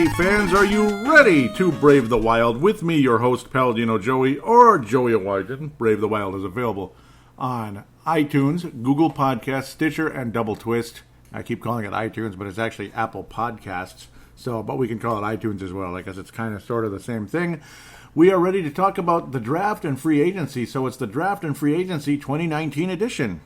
hockey fans, are you ready to brave the wild? With me, your host, Paladino Joey, or Joey Wyden. Brave the Wild is available on iTunes, Google Podcasts, Stitcher, and Double Twist. I keep calling it iTunes, but it's actually Apple Podcasts. But we can call it iTunes as well. I guess it's kind of sort of the same thing. We are ready to talk about the draft and free agency. So it's the Draft and Free Agency 2019 edition.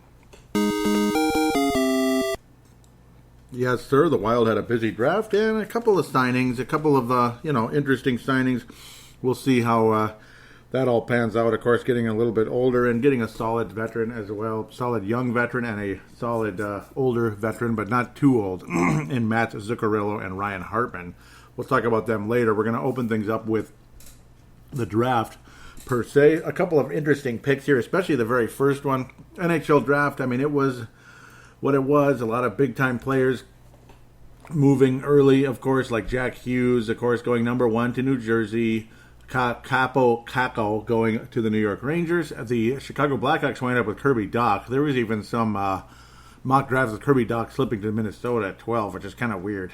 Yes, sir. The Wild had a busy draft and a couple of signings, a couple of interesting signings. We'll see how that all pans out. Of course, getting a little bit older and getting a solid veteran as well, solid young veteran and a solid older veteran, but not too old, in Mats Zuccarello and Ryan Hartman. We'll talk about them later. We're going to open things up with the draft per se. A couple of interesting picks here, especially the very first one, NHL draft. I mean, it was what it was. A lot of big-time players moving early, of course, like Jack Hughes, of course, going number 1 to New Jersey. Kako going to the New York Rangers. The Chicago Blackhawks wind up with Kirby Dach. There was even some mock drafts with Kirby Dach slipping to Minnesota at 12, which is kind of weird.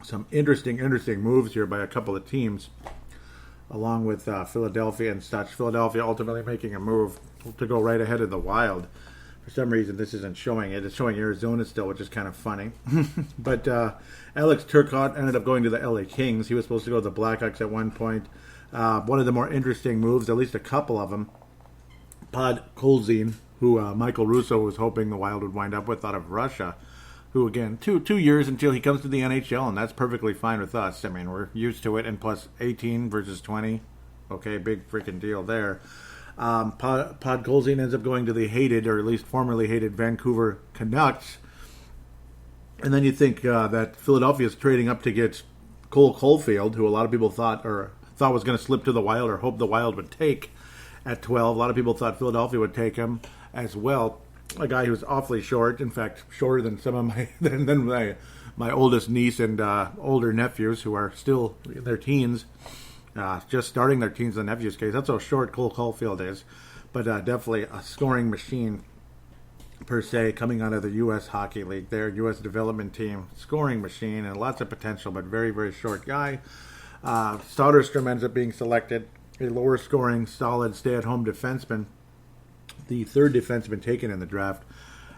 Some interesting moves here by a couple of teams, along with Philadelphia and such. Philadelphia ultimately making a move to go right ahead of the Wild. For some reason, this isn't showing it. It's showing Arizona still, which is kind of funny. But Alex Turcotte ended up going to the LA Kings. He was supposed to go to the Blackhawks at one point. One of the more interesting moves, at least a couple of them, Podkolzin, who Michael Russo was hoping the Wild would wind up with out of Russia, who, again, two years until he comes to the NHL, and that's perfectly fine with us. I mean, we're used to it, and plus 18 versus 20. Okay, big freaking deal there. Podkolzin ends up going to the hated, or at least formerly hated, Vancouver Canucks. And then you think that Philadelphia is trading up to get Cole Caulfield, who a lot of people thought was going to slip to the Wild, or hoped the Wild would take at 12. A lot of people thought Philadelphia would take him as well. A guy who's awfully short, in fact, shorter than some of my oldest niece and older nephews, who are still in their teens. Just starting their teens in the nephew's case. That's how short Cole Caulfield is. But definitely a scoring machine, per se, coming out of the U.S. Hockey League. Their U.S. development team, scoring machine, and lots of potential, but very, very short guy. Soderstrom ends up being selected, a lower scoring, solid, stay-at-home defenseman. The third defenseman taken in the draft,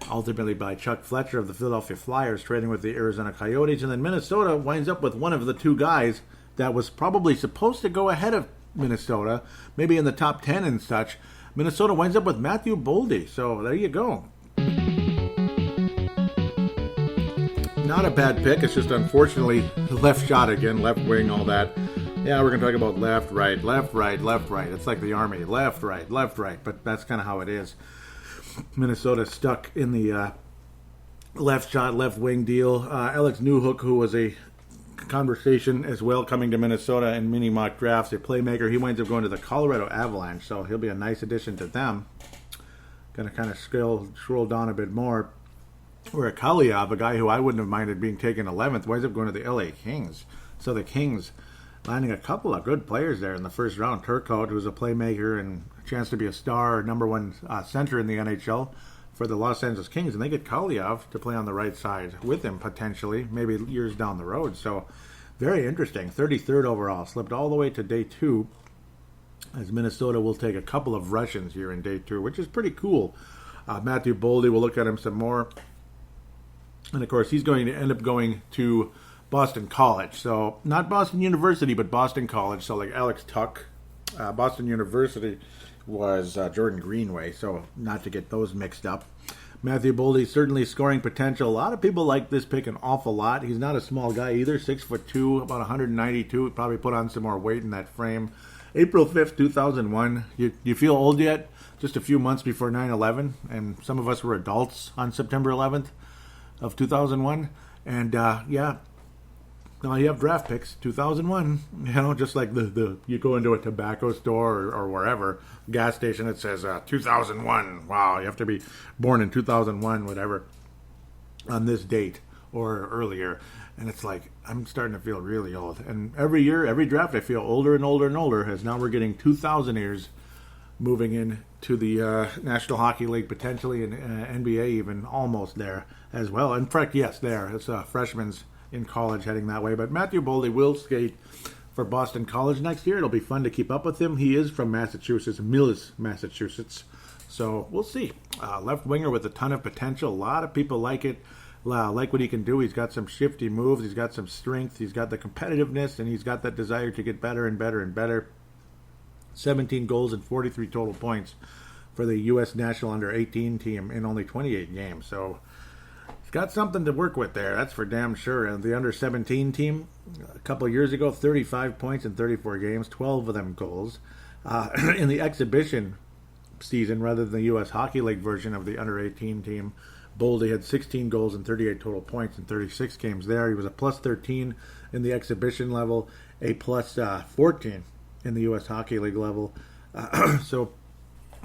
ultimately by Chuck Fletcher of the Philadelphia Flyers, trading with the Arizona Coyotes. And then Minnesota winds up with one of the two guys that was probably supposed to go ahead of Minnesota, maybe in the top 10 and such. Minnesota winds up with Matthew Boldy. So there you go. Not a bad pick. It's just unfortunately left shot again, left wing, all that. Yeah, we're going to talk about left, right, left, right, left, right. It's like the Army. Left, right, left, right. But that's kind of how it is. Minnesota stuck in the left shot, left wing deal. Alex Newhook, who was a conversation as well, coming to Minnesota in mini mock drafts, a playmaker. He winds up going to the Colorado Avalanche, so he'll be a nice addition to them. Going to kind of scroll down a bit more. Where Kaliev, a guy who I wouldn't have minded being taken 11th, winds up going to the LA Kings. So the Kings landing a couple of good players there in the first round. Turcotte, who's a playmaker and a chance to be a star, number one center in the NHL for the Los Angeles Kings, and they get Kaliev to play on the right side with him potentially, maybe years down the road. So very interesting. 33rd overall, slipped all the way to day 2, as Minnesota will take a couple of Russians here in day 2, which is pretty cool. Matthew Boldy, we'll look at him some more. And of course, he's going to end up going to Boston College. So not Boston University, but Boston College. So like Alex Tuck, Boston University was Jordan Greenway, so not to get those mixed up. Matthew Boldy, certainly scoring potential. A lot of people like this pick an awful lot. He's not a small guy either, 6'2", about 192. Probably put on some more weight in that frame. April 5th, 2001. You feel old yet? Just a few months before 9/11, and some of us were adults on September 11th of 2001. And yeah, now you have draft picks, 2001. You know, just like the you go into a tobacco store or wherever, gas station, it says 2001. Wow, you have to be born in 2001, whatever, on this date or earlier. And it's like, I'm starting to feel really old. And every year, every draft, I feel older and older and older, as now we're getting 2000ers moving in to the National Hockey League, potentially, and NBA even almost there as well. In fact, yes, there. It's freshmen's in college heading that way. But Matthew Boldy will skate for Boston College next year. It'll be fun to keep up with him. He is from Massachusetts, Millis, Massachusetts. So we'll see. Left winger with a ton of potential. A lot of people like it. Like what he can do. He's got some shifty moves. He's got some strength. He's got the competitiveness, and he's got that desire to get better and better and better. 17 goals and 43 total points for the U.S. National Under-18 team in only 28 games. So he's got something to work with there. That's for damn sure. And the Under-17 team, a couple of years ago, 35 points in 34 games, 12 of them goals. In the exhibition season, rather than the U.S. Hockey League version of the Under-18 team, Boldy had 16 goals and 38 total points in 36 games there. He was a plus 13 in the exhibition level, a plus 14 in the U.S. Hockey League level. So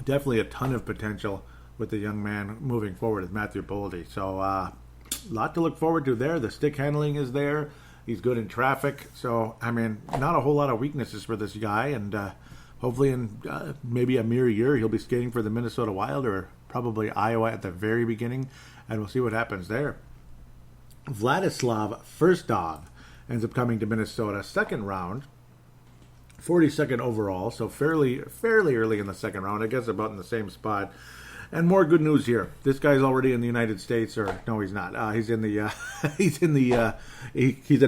definitely a ton of potential with the young man moving forward with Matthew Boldy. So a lot to look forward to there. The stick handling is there. He's good in traffic. So, I mean, not a whole lot of weaknesses for this guy. And hopefully in maybe a mere year, he'll be skating for the Minnesota Wild or probably Iowa at the very beginning, and we'll see what happens there. Vladislav Firstov ends up coming to Minnesota, second round, 42nd overall, so fairly early in the second round, I guess about in the same spot. And more good news here. This guy's already in the United States, or no, he's not. He's in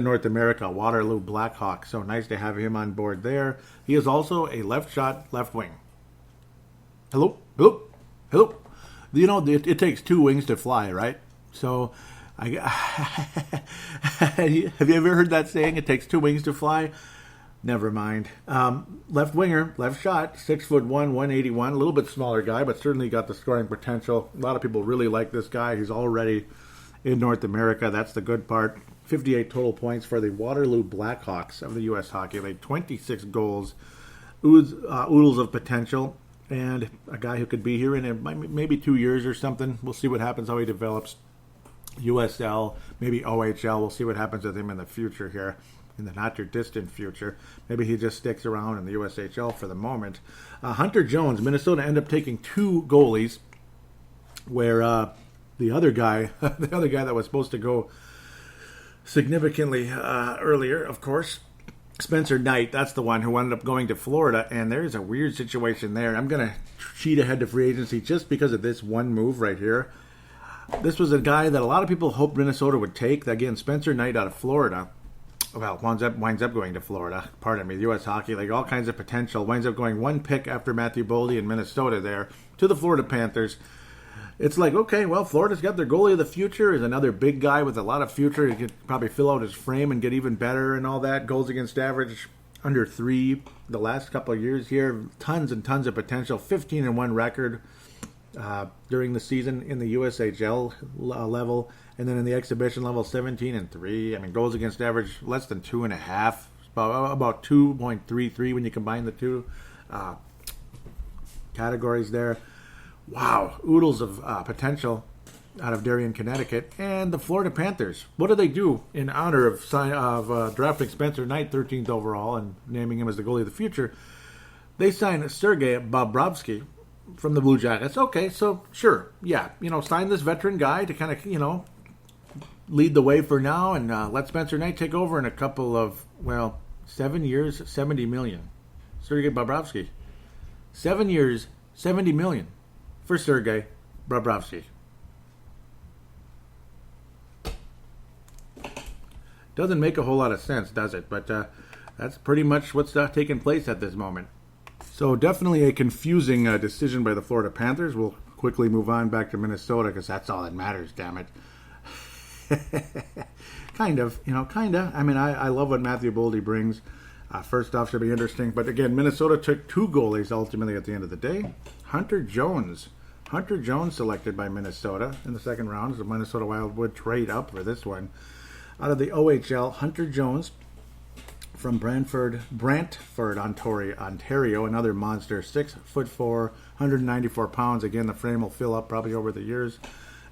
North America, Waterloo Blackhawks. So nice to have him on board there. He is also a left shot, left wing. Hello. You know, it takes two wings to fly, right? So, have you ever heard that saying? It takes two wings to fly. Never mind. Left winger, left shot, 6'1", 181. A little bit smaller guy, but certainly got the scoring potential. A lot of people really like this guy. He's already in North America. That's the good part. 58 total points for the Waterloo Blackhawks of the U.S. Hockey League. 26 goals. Oodles of potential. And a guy who could be here in maybe 2 years or something. We'll see what happens, how he develops. USL, maybe OHL. We'll see what happens with him in the future here, in the not-too-distant future. Maybe he just sticks around in the USHL for the moment. Hunter Jones, Minnesota ended up taking two goalies, where the other guy that was supposed to go significantly earlier, of course, Spencer Knight, that's the one who ended up going to Florida, and there's a weird situation there. I'm going to cheat ahead to free agency just because of this one move right here. This was a guy that a lot of people hoped Minnesota would take. Again, Spencer Knight out of Florida. Well, winds up going to Florida. Pardon me, the U.S. Hockey League, all kinds of potential. Winds up going one pick after Matthew Boldy in Minnesota there to the Florida Panthers. It's like, okay, well, Florida's got their goalie of the future. Is another big guy with a lot of future. He could probably fill out his frame and get even better and all that. Goals against average under 3 the last couple of years here. Tons and tons of potential. 15-1 record during the season in the USHL level. And then in the exhibition level, 17-3. I mean, goals against average less than 2.5. About 2.33 when you combine the two categories there. Wow, oodles of potential out of Darien, Connecticut. And the Florida Panthers, what do they do in honor of drafting Spencer Knight 13th overall and naming him as the goalie of the future? They signed Sergei Bobrovsky from the Blue Jackets. Okay, so sure, yeah, sign this veteran guy to kind of, lead the way for now and let Spencer Knight take over in a couple of, 7 years, $70 million. Sergei Bobrovsky. 7 years, $70 million. For Sergei Bobrovsky. Doesn't make a whole lot of sense, does it? But that's pretty much what's taking place at this moment. So definitely a confusing decision by the Florida Panthers. We'll quickly move on back to Minnesota because that's all that matters, damn it. Kind of. I mean, I love what Matthew Boldy brings. First off, should be interesting. But again, Minnesota took two goalies ultimately at the end of the day. Hunter Jones selected by Minnesota in the second round. The Minnesota Wild would trade up for this one. Out of the OHL, Hunter Jones from Brantford, Ontario, another monster, 6'4", 194 pounds. Again, the frame will fill up probably over the years.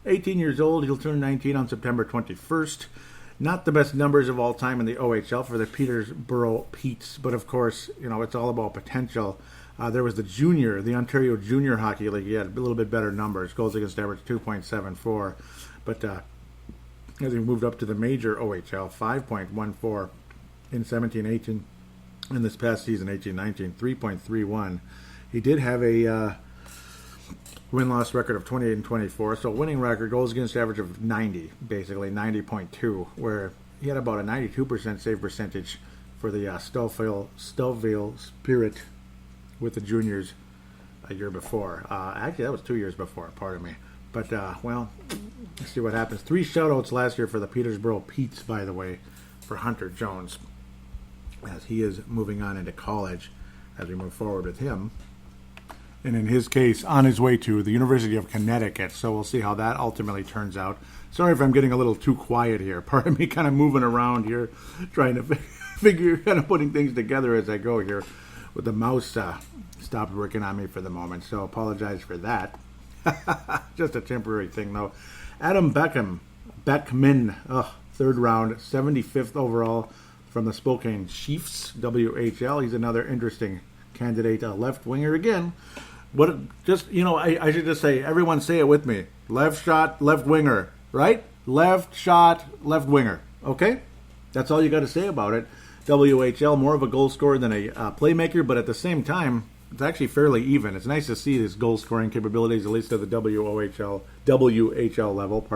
18 years old, he'll turn 19 on September 21st. Not the best numbers of all time in the OHL for the Peterborough Petes, but of course, it's all about potential. There was the Ontario Junior Hockey League. He had a little bit better numbers. Goals against average 2.74. But as he moved up to the major OHL, 5.14 in 17-18. In this past season, 18-19, 3.31. He did have a win-loss record of 28-24, so winning record, goals against average of 90, basically 90.2, where he had about a 92% save percentage for the Stouffville Spirit with the juniors a year before. Actually, that was 2 years before, pardon me. But, well, let's see what happens. 3 shutouts last year for the Petersboro Petes, by the way, for Hunter Jones, as he is moving on into college as we move forward with him. And in his case, on his way to the University of Connecticut. So we'll see how that ultimately turns out. Sorry if I'm getting a little too quiet here. Pardon me, kind of moving around here, trying to figure, kind of putting things together as I go here. With the mouse stopped working on me for the moment, so apologize for that. Just a temporary thing, though. Adam Beckman, third round, 75th overall from the Spokane Chiefs, WHL. He's another interesting candidate, left winger again. I should just say, everyone say it with me. Left shot, left winger, right? Left shot, left winger. Okay? That's all you got to say about it. WHL, more of a goal scorer than a playmaker, but at the same time, it's actually fairly even. It's nice to see his goal scoring capabilities, at least at the WHL level.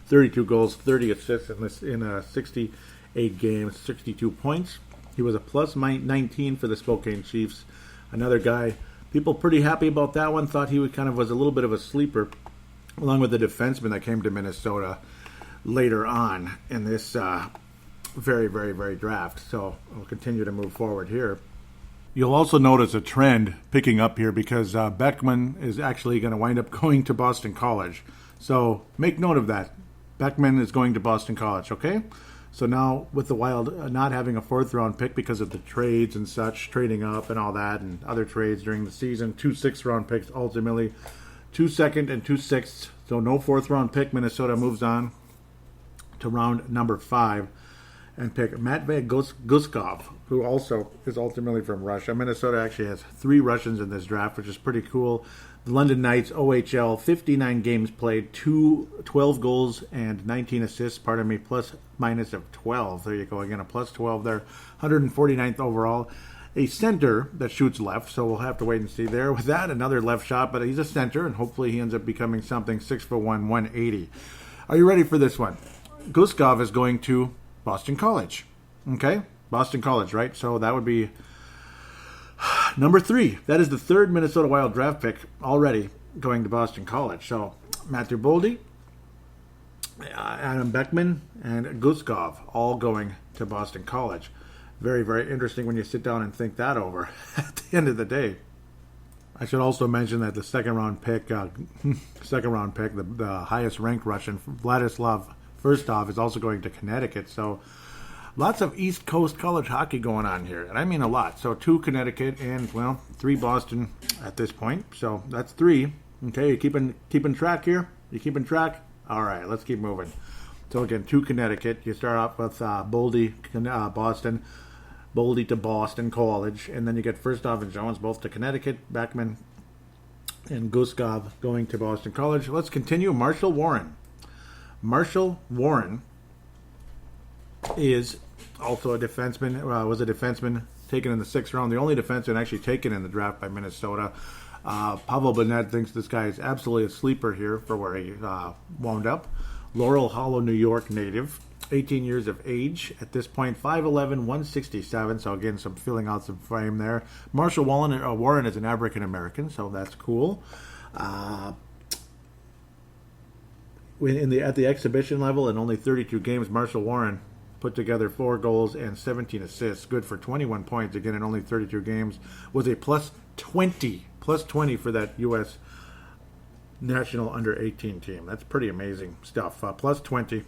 32 goals, 30 assists in 68 games, 62 points. He was a plus 19 for the Spokane Chiefs. Another guy, people pretty happy about that one. Thought he was a little bit of a sleeper, along with the defenseman that came to Minnesota later on in this very, very, very draft. So we'll continue to move forward here. You'll also notice a trend picking up here because Beckman is actually going to wind up going to Boston College. So make note of that. Beckman is going to Boston College, okay? So now with the Wild not having a 4th-round pick because of the trades and such, trading up and all that, and other trades during the season, 2 6th-round picks ultimately, 2 second and 2 sixths. So no 4th-round pick. Minnesota moves on to round number 5 and pick Matvey Guskov, who also is ultimately from Russia. Minnesota actually has 3 Russians in this draft, which is pretty cool. The London Knights, OHL, 59 games played, 12 goals and 19 assists, plus minus of 12. There you go, again, a plus 12 there. 149th overall. A center that shoots left, so we'll have to wait and see there. With that, another left shot, but he's a center, and hopefully he ends up becoming something. 6'1", 180. Are you ready for this one? Guskov is going to Boston College. Okay? Boston College, right? So that would be number 3. That is the 3rd Minnesota Wild draft pick already going to Boston College. So Matthew Boldy, Adam Beckman, and Guskov all going to Boston College. Very, very interesting when you sit down and think that over at the end of the day. I should also mention that the second round pick, the highest ranked Russian, Vladislav Firstov, is also going to Connecticut. So lots of East Coast college hockey going on here, and I mean a lot. So 2 Connecticut and 3 Boston at this point. So that's 3. Okay, you keeping track here? You keeping track? All right, let's keep moving. So again, 2 Connecticut. You start off with Boldy, Boston, Boldy to Boston College, and then you get Firstov and Jones both to Connecticut. Beckman and Guskov going to Boston College. Let's continue. Marshall Warren. Marshall Warren is also a defenseman, was a defenseman taken in the 6th round, the only defenseman actually taken in the draft by Minnesota. Pavel Burnett thinks this guy is absolutely a sleeper here for where he wound up. Laurel Hollow, New York native, 18 years of age at this point, 5'11", 167, so again, filling out some frame there. Marshall Warren is an African-American, so that's cool. At the exhibition level, in only 32 games, Marshall Warren put together 4 goals and 17 assists, good for 21 points, again in only 32 games, was a plus 20 for that U.S. national under-18 team. That's pretty amazing stuff. Plus 20.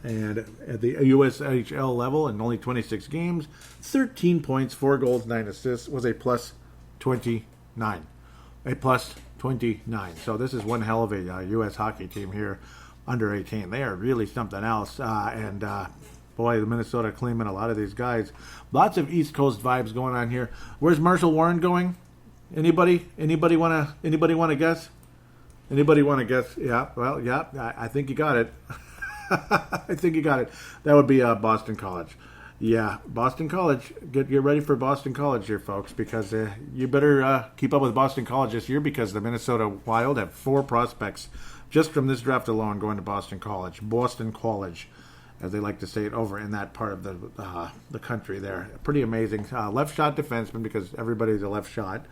And at the USHL level, in only 26 games, 13 points, 4 goals, 9 assists, was a plus 29. A plus 29. So this is one hell of a U.S. hockey team here, under 18. They are really something else. Boy, the Minnesota claiming a lot of these guys. Lots of East Coast vibes going on here. Where's Marshall Warren going? Anybody wanna guess? Anybody want to guess? Yeah. Well, yeah. I think you got it. I think you got it. That would be Boston College. Yeah, Boston College. Get ready for Boston College here, folks, because you better keep up with Boston College this year because the Minnesota Wild have 4 prospects just from this draft alone going to Boston College. Boston College, as they like to say it over in that part of the country there. Pretty amazing. Left shot defenseman because everybody's a left shot.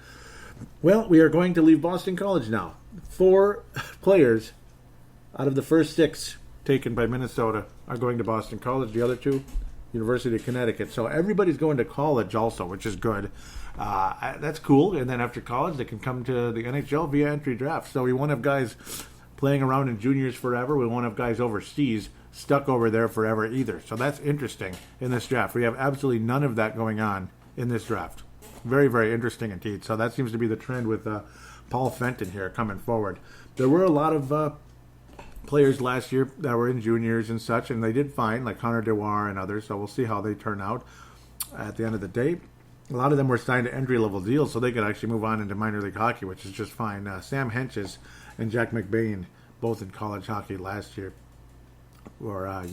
Well, we are going to leave Boston College now. 4 players out of the first 6 taken by Minnesota are going to Boston College. The other 2, University of Connecticut. So everybody's going to college also, which is good. That's cool. And then after college, they can come to the NHL via entry draft. So we won't have guys playing around in juniors forever. We won't have guys overseas stuck over there forever either. So that's interesting in this draft. We have absolutely none of that going on in this draft. Very, very interesting indeed. So that seems to be the trend with Paul Fenton here coming forward. There were a lot of players last year that were in juniors and such, and they did fine, like Connor Dewar and others, so we'll see how they turn out at the end of the day. A lot of them were signed to entry-level deals, so they could actually move on into minor league hockey, which is just fine. Sam Henches and Jack McBain, both in college hockey last year, or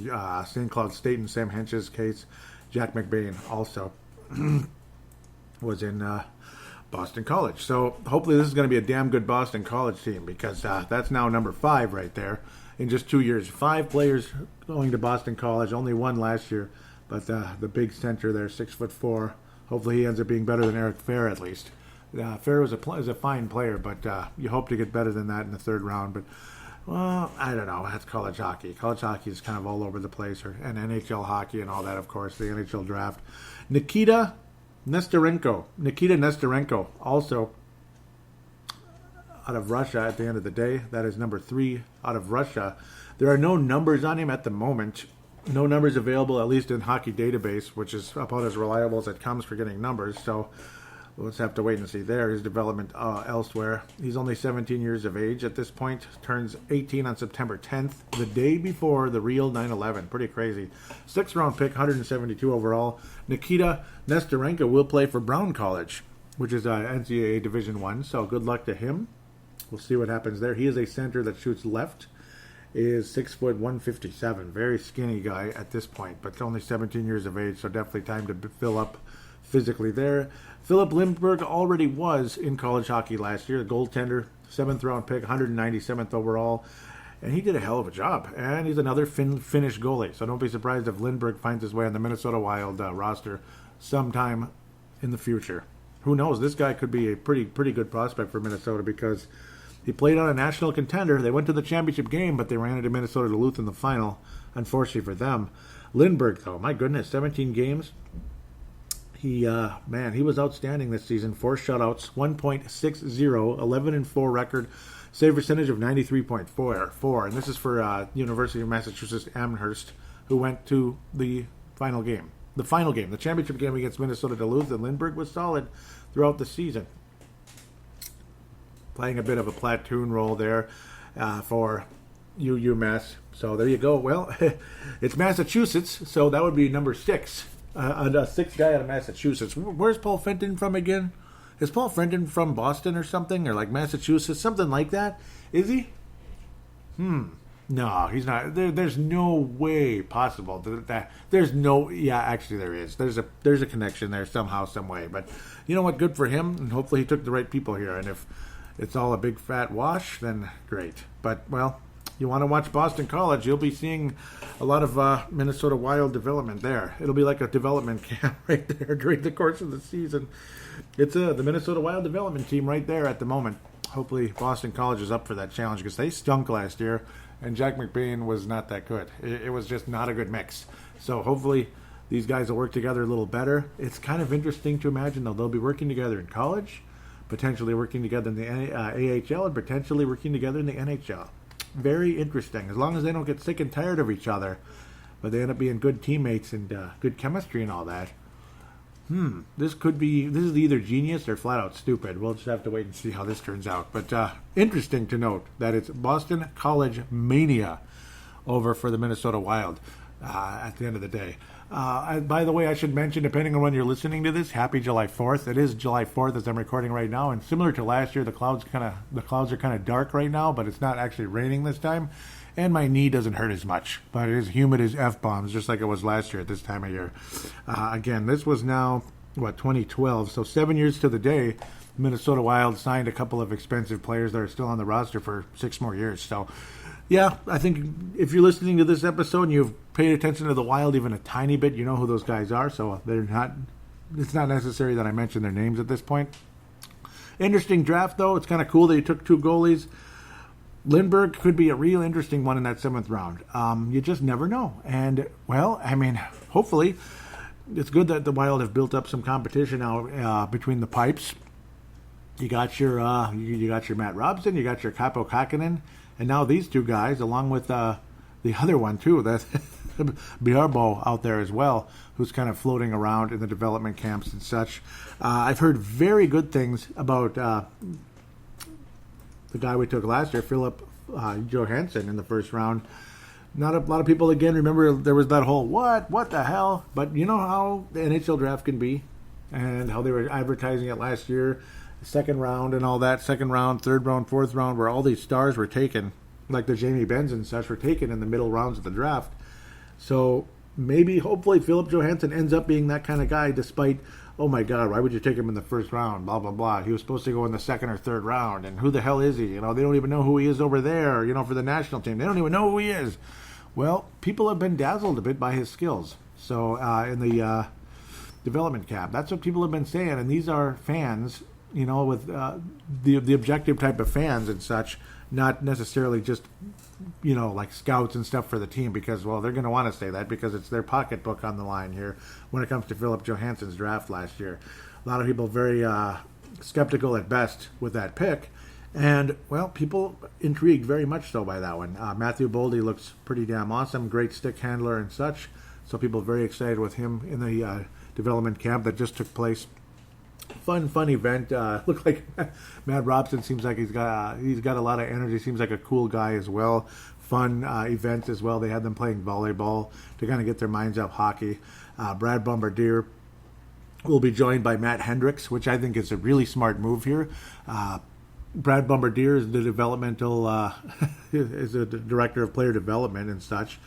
St. Cloud State in Sam Henches' case. Jack McBain also was in Boston College. So hopefully this is going to be a damn good Boston College team because that's now number 5 right there in just 2 years. 5 players going to Boston College, only 1 last year, but the big center there, 6'4". Hopefully he ends up being better than Eric Fair at least. Fair is a fine player, but you hope to get better than that in the 3rd round. But well, I don't know. That's college hockey. College hockey is kind of all over the place, and NHL hockey and all that, of course, the NHL draft. Nikita Nesterenko, also out of Russia at the end of the day. That is number 3 out of Russia. There are no numbers on him at the moment. No numbers available, at least in Hockey Database, which is about as reliable as it comes for getting numbers. So we'll just have to wait and see there. His development elsewhere. He's only 17 years of age at this point. Turns 18 on September 10th, the day before the real 9/11. Pretty crazy. 6th round pick, 172 overall. Nikita Nesterenko will play for Brown College, which is NCAA Division I. So good luck to him. We'll see what happens there. He is a center that shoots left. Is 6 foot 157. Very skinny guy at this point, but only 17 years of age, so definitely time to fill up physically there. Philip Lindbergh already was in college hockey last year, the goaltender, 7th round pick, 197th overall, and he did a hell of a job. And he's another Finnish goalie, so don't be surprised if Lindbergh finds his way on the Minnesota Wild roster sometime in the future. Who knows? This guy could be a pretty good prospect for Minnesota because he played on a national contender. They went to the championship game, but they ran into Minnesota Duluth in the final, unfortunately for them. Lindbergh, though, my goodness, 17 games. He was outstanding this season. 4 shutouts, 1.60, 11-4 record, save percentage of 93.4. And this is for University of Massachusetts Amherst, who went to the final game. The championship game against Minnesota Duluth, and Lindbergh was solid throughout the season. Playing a bit of a platoon role there for UMass. So there you go. Well, it's Massachusetts, so that would be number 6. A 6th guy out of Massachusetts. Where's Paul Fenton from again? Is Paul Fenton from Boston or something? Or like Massachusetts? Something like that? Is he? No, he's not. There's no way possible that there's no. Yeah, actually there is. There's a connection there somehow, some way. But you know what? Good for him. And hopefully he took the right people here. And if it's all a big fat wash, then great. But, well, you want to watch Boston College, you'll be seeing a lot of Minnesota Wild development there. It'll be like a development camp right there during the course of the season. It's the Minnesota Wild development team right there at the moment. Hopefully Boston College is up for that challenge because they stunk last year, and Jack McBain was not that good. It was just not a good mix. So hopefully these guys will work together a little better. It's kind of interesting to imagine, though, they'll be working together in college, potentially working together in the AHL, and potentially working together in the NHL. Very interesting, as long as they don't get sick and tired of each other, but they end up being good teammates and good chemistry and all that. This is either genius or flat out stupid. We'll just have to wait and see how this turns out. But interesting to note that it's Boston College mania over for the Minnesota Wild at the end of the day. By the way, I should mention, depending on when you're listening to this, happy July 4th. It is July 4th as I'm recording right now, and similar to last year, the clouds are kind of dark right now, but it's not actually raining this time. and my knee doesn't hurt as much. But it is humid as F-bombs, just like it was last year at this time of year. Again, this was now, 2012, so 7 years to the day, Minnesota Wild signed a couple of expensive players that are still on the roster for 6 more years. So, yeah, I think if you're listening to this episode and you've paid attention to the Wild even a tiny bit, you know who those guys are. So it's not necessary that I mention their names at this point. Interesting draft, though. It's kind of cool that you took 2 goalies. Lindbergh could be a real interesting one in that 7th round. You just never know. And, well, I mean, hopefully it's good that the Wild have built up some competition now between the pipes. You got your Matt Robson, you got your Capo Kakinen, and now these 2 guys, along with the other one too, that Biarbo out there as well, who's kind of floating around in the development camps and such. I've heard very good things about the guy we took last year, Philip Johansson, in the 1st round. Not a lot of people, again, remember there was that whole, what the hell? But you know how the NHL draft can be, and how they were advertising it last year. 2nd round and all that, 2nd round, 3rd round, 4th round, where all these stars were taken, like the Jamie Benns and such, were taken in the middle rounds of the draft. So maybe, hopefully, Philip Johansson ends up being that kind of guy, despite, oh my God, why would you take him in the 1st round, blah, blah, blah. He was supposed to go in the 2nd or 3rd round, and who the hell is he? They don't even know who he is over there, for the national team. They don't even know who he is. Well, people have been dazzled a bit by his skills. So in the development camp, that's what people have been saying, and these are fans, with the objective type of fans and such, not necessarily just, like scouts and stuff for the team, because, well, they're going to want to say that because it's their pocketbook on the line here when it comes to Philip Johansson's draft last year. A lot of people very skeptical at best with that pick, and, well, people intrigued very much so by that one. Matthew Boldy looks pretty damn awesome, great stick handler and such, so people very excited with him in the development camp that just took place. Fun event. Looked like Matt Robson seems like he's got a lot of energy. Seems like a cool guy as well. Fun event as well. They had them playing volleyball to kind of get their minds off hockey. Brad Bombardier will be joined by Matt Hendricks, which I think is a really smart move here. Brad Bombardier is the is the director of player development and such,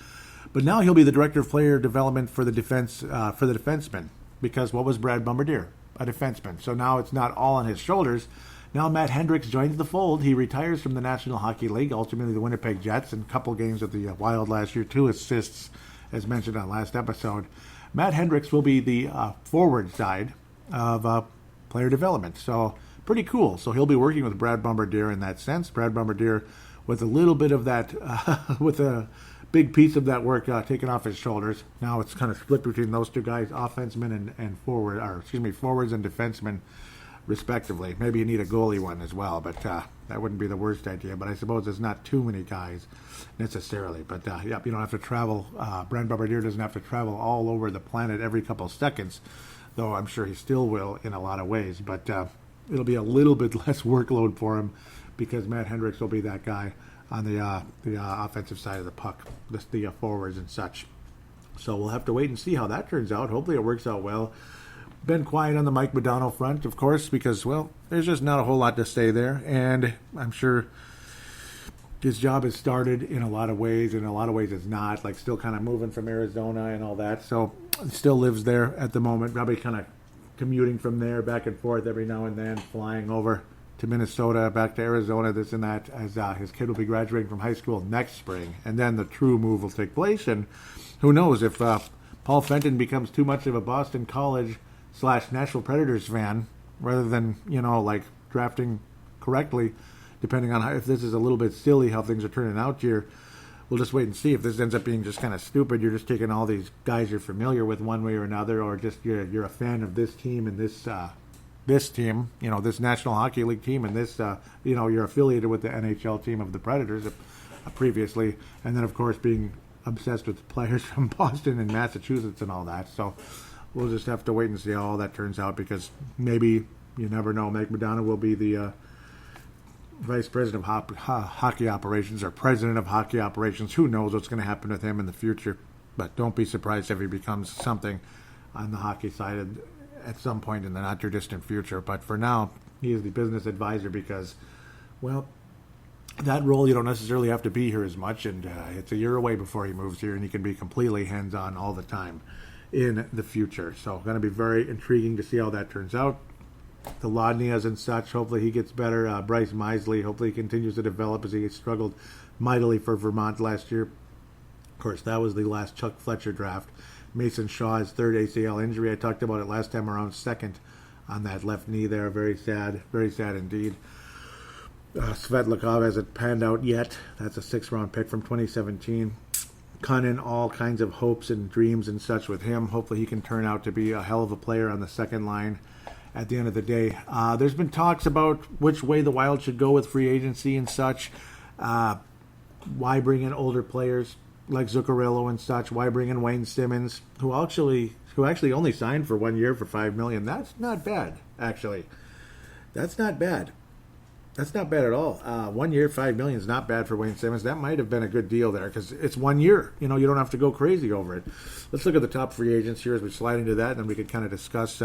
but now he'll be the director of player development for the defensemen, because what was Brad Bombardier? A defenseman. So now it's not all on his shoulders. Now Matt Hendricks joins the fold. He retires from the National Hockey League, ultimately the Winnipeg Jets, in a couple games of the Wild last year, 2 assists, as mentioned on last episode. Matt Hendricks will be the forward side of player development. So pretty cool. So he'll be working with Brad Bombardier in that sense. Brad Bombardier with a little bit of that, with a big piece of that work taken off his shoulders. Now it's kind of split between those 2 guys, offensemen and forwards and defensemen, respectively. Maybe you need a goalie one as well, but that wouldn't be the worst idea. But I suppose there's not too many guys necessarily. But you don't have to travel. Brad Bombardier doesn't have to travel all over the planet every couple of seconds, though I'm sure he still will in a lot of ways. But it'll be a little bit less workload for him, because Matt Hendricks will be that guy on the offensive side of the puck, the forwards and such. So we'll have to wait and see how that turns out. Hopefully it works out well. Been quiet on the Mike Modano front, of course, because, well, there's just not a whole lot to say there. And I'm sure his job has started in a lot of ways. In a lot of ways it's not, like still kind of moving from Arizona and all that. So he still lives there at the moment, probably kind of commuting from there back and forth every now and then, flying over to Minnesota, back to Arizona, this and that, as his kid will be graduating from high school next spring. And then the true move will take place. And who knows if Paul Fenton becomes too much of a Boston College / Nashville Predators fan, rather than, like drafting correctly, depending on if this is a little bit silly how things are turning out here. We'll just wait and see. If this ends up being just kind of stupid, you're just taking all these guys you're familiar with one way or another, or just you're a fan of this team and this team, this National Hockey League team, and this, you're affiliated with the NHL team of the Predators previously, and then, of course, being obsessed with players from Boston and Massachusetts and all that. So we'll just have to wait and see how all that turns out, because maybe, you never know, Mike Modano will be the vice president of hockey operations, or president of hockey operations. Who knows what's going to happen with him in the future, but don't be surprised if he becomes something on the hockey side at some point in the not-too-distant future. But for now, he is the business advisor because, well, that role, you don't necessarily have to be here as much, and it's a year away before he moves here, and he can be completely hands-on all the time in the future. So going to be very intriguing to see how that turns out. The Lodnias and such, hopefully he gets better. Bryce Misley, hopefully he continues to develop as he struggled mightily for Vermont last year. Of course, that was the last Chuck Fletcher draft. Mason Shaw, his third ACL injury. I talked about it last time around, second on that left knee there. Very sad indeed. Svetlikov hasn't panned out yet. That's a 6th-round pick from 2017. Cunnin, all kinds of hopes and dreams and such with him. Hopefully he can turn out to be a hell of a player on the second line at the end of the day. There's been talks about which way the Wild should go with free agency and such. Why bring in older players like Zuccarello and such? Why bring in Wayne Simmons, who actually only signed for 1 year for $5 million? That's not bad, actually. That's not bad. That's not bad at all. 1 year, $5 million is not bad for Wayne Simmons. That might have been a good deal there because it's 1 year. You don't have to go crazy over it. Let's look at the top free agents here as we slide into that, and then we could kind of discuss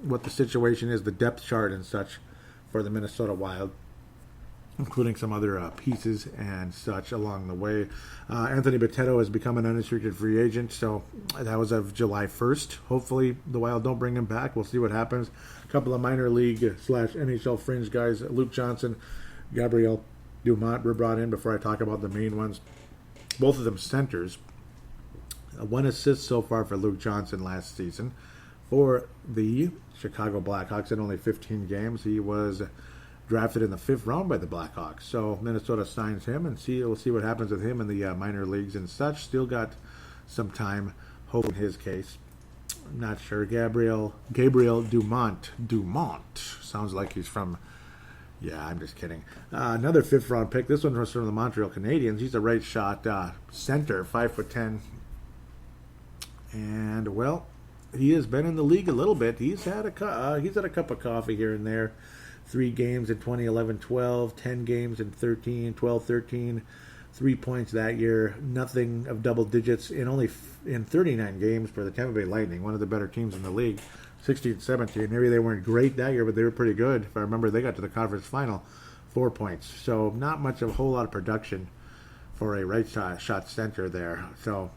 what the situation is, the depth chart and such for the Minnesota Wild, including some other pieces and such along the way. Anthony Bitetto has become an unrestricted free agent, so that was of July 1st. Hopefully the Wild don't bring him back. We'll see what happens. A couple of minor league / NHL fringe guys, Luke Johnson, Gabriel Dumont were brought in before I talk about the main ones. Both of them centers. 1 assist so far for Luke Johnson last season. For the Chicago Blackhawks in only 15 games, he was drafted in the 5th round by the Blackhawks. So Minnesota signs him, and we'll see what happens with him in the minor leagues and such. Still got some time, hope in his case. I'm not sure. Gabriel Dumont sounds like he's from. Yeah, I'm just kidding. Another 5th round pick. This one was from the Montreal Canadiens. He's a right shot center, 5'10", and well, he has been in the league a little bit. He's had a cup of coffee here and there. 3 games in 2011-12, 10 games in 12-13, 3 points that year, nothing of double digits in 39 games for the Tampa Bay Lightning, one of the better teams in the league, 16-17. Maybe they weren't great that year, but they were pretty good. If I remember, they got to the conference final, 4 points. So not much of a whole lot of production for a right shot center there. So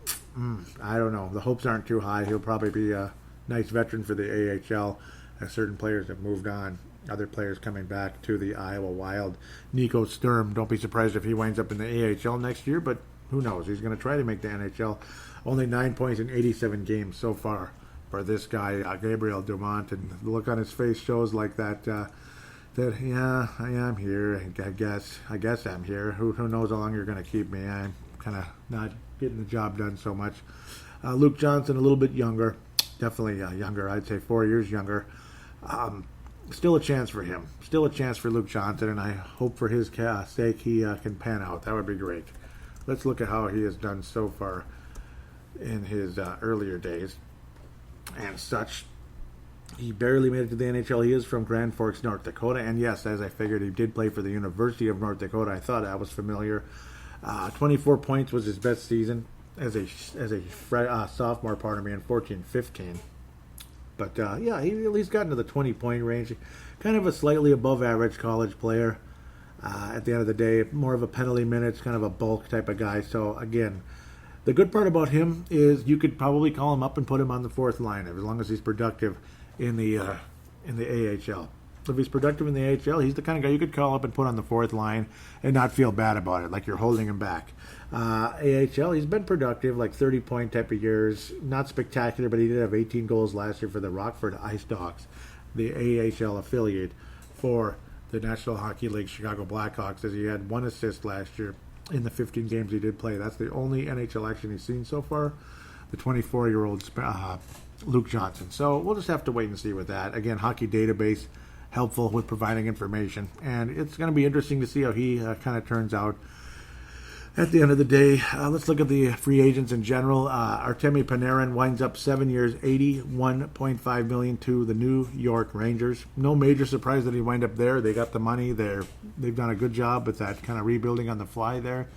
I don't know. The hopes aren't too high. He'll probably be a nice veteran for the AHL as certain players have moved on. Other players coming back to the Iowa Wild. Nico Sturm, don't be surprised if he winds up in the AHL next year, but who knows? He's going to try to make the NHL. Only 9 points in 87 games so far for this guy, Gabriel Dumont, and the look on his face shows like that, yeah, I am here. I guess I'm here. Who knows how long you're going to keep me? I'm kind of not getting the job done so much. Luke Johnson, a little bit younger. Definitely younger. I'd say 4 years younger. Still a chance for him. Still a chance for Luke Johnson, and I hope for his sake he can pan out. That would be great. Let's look at how he has done so far in his earlier days and such. He barely made it to the NHL. He is from Grand Forks, North Dakota, and yes, as I figured, he did play for the University of North Dakota. I thought that was familiar. 24 points was his best season as a sophomore, in 14-15. But, yeah, he at least got into the 20-point range. Kind of a slightly above-average college player. At the end of the day, more of a penalty minutes, kind of a bulk type of guy. So, again, the good part about him is you could probably call him up and put him on the 4th line as long as he's productive in the AHL. If he's productive in the AHL, he's the kind of guy you could call up and put on the 4th line and not feel bad about it, like you're holding him back. AHL, he's been productive, like 30-point type of years. Not spectacular, but he did have 18 goals last year for the Rockford Ice Dogs, the AHL affiliate for the National Hockey League Chicago Blackhawks, as he had 1 assist last year in the 15 games he did play. That's the only NHL action he's seen so far, the 24-year-old Luke Johnson. So we'll just have to wait and see with that. Again, Hockey Database, helpful with providing information, and it's going to be interesting to see how he kind of turns out at the end of the day. Let's look at the free agents in general. Artemi Panarin winds up 7 years, $81.5 million to the New York Rangers. No major surprise that he wind up there. They got the money. They've done a good job with that kind of rebuilding on the fly there.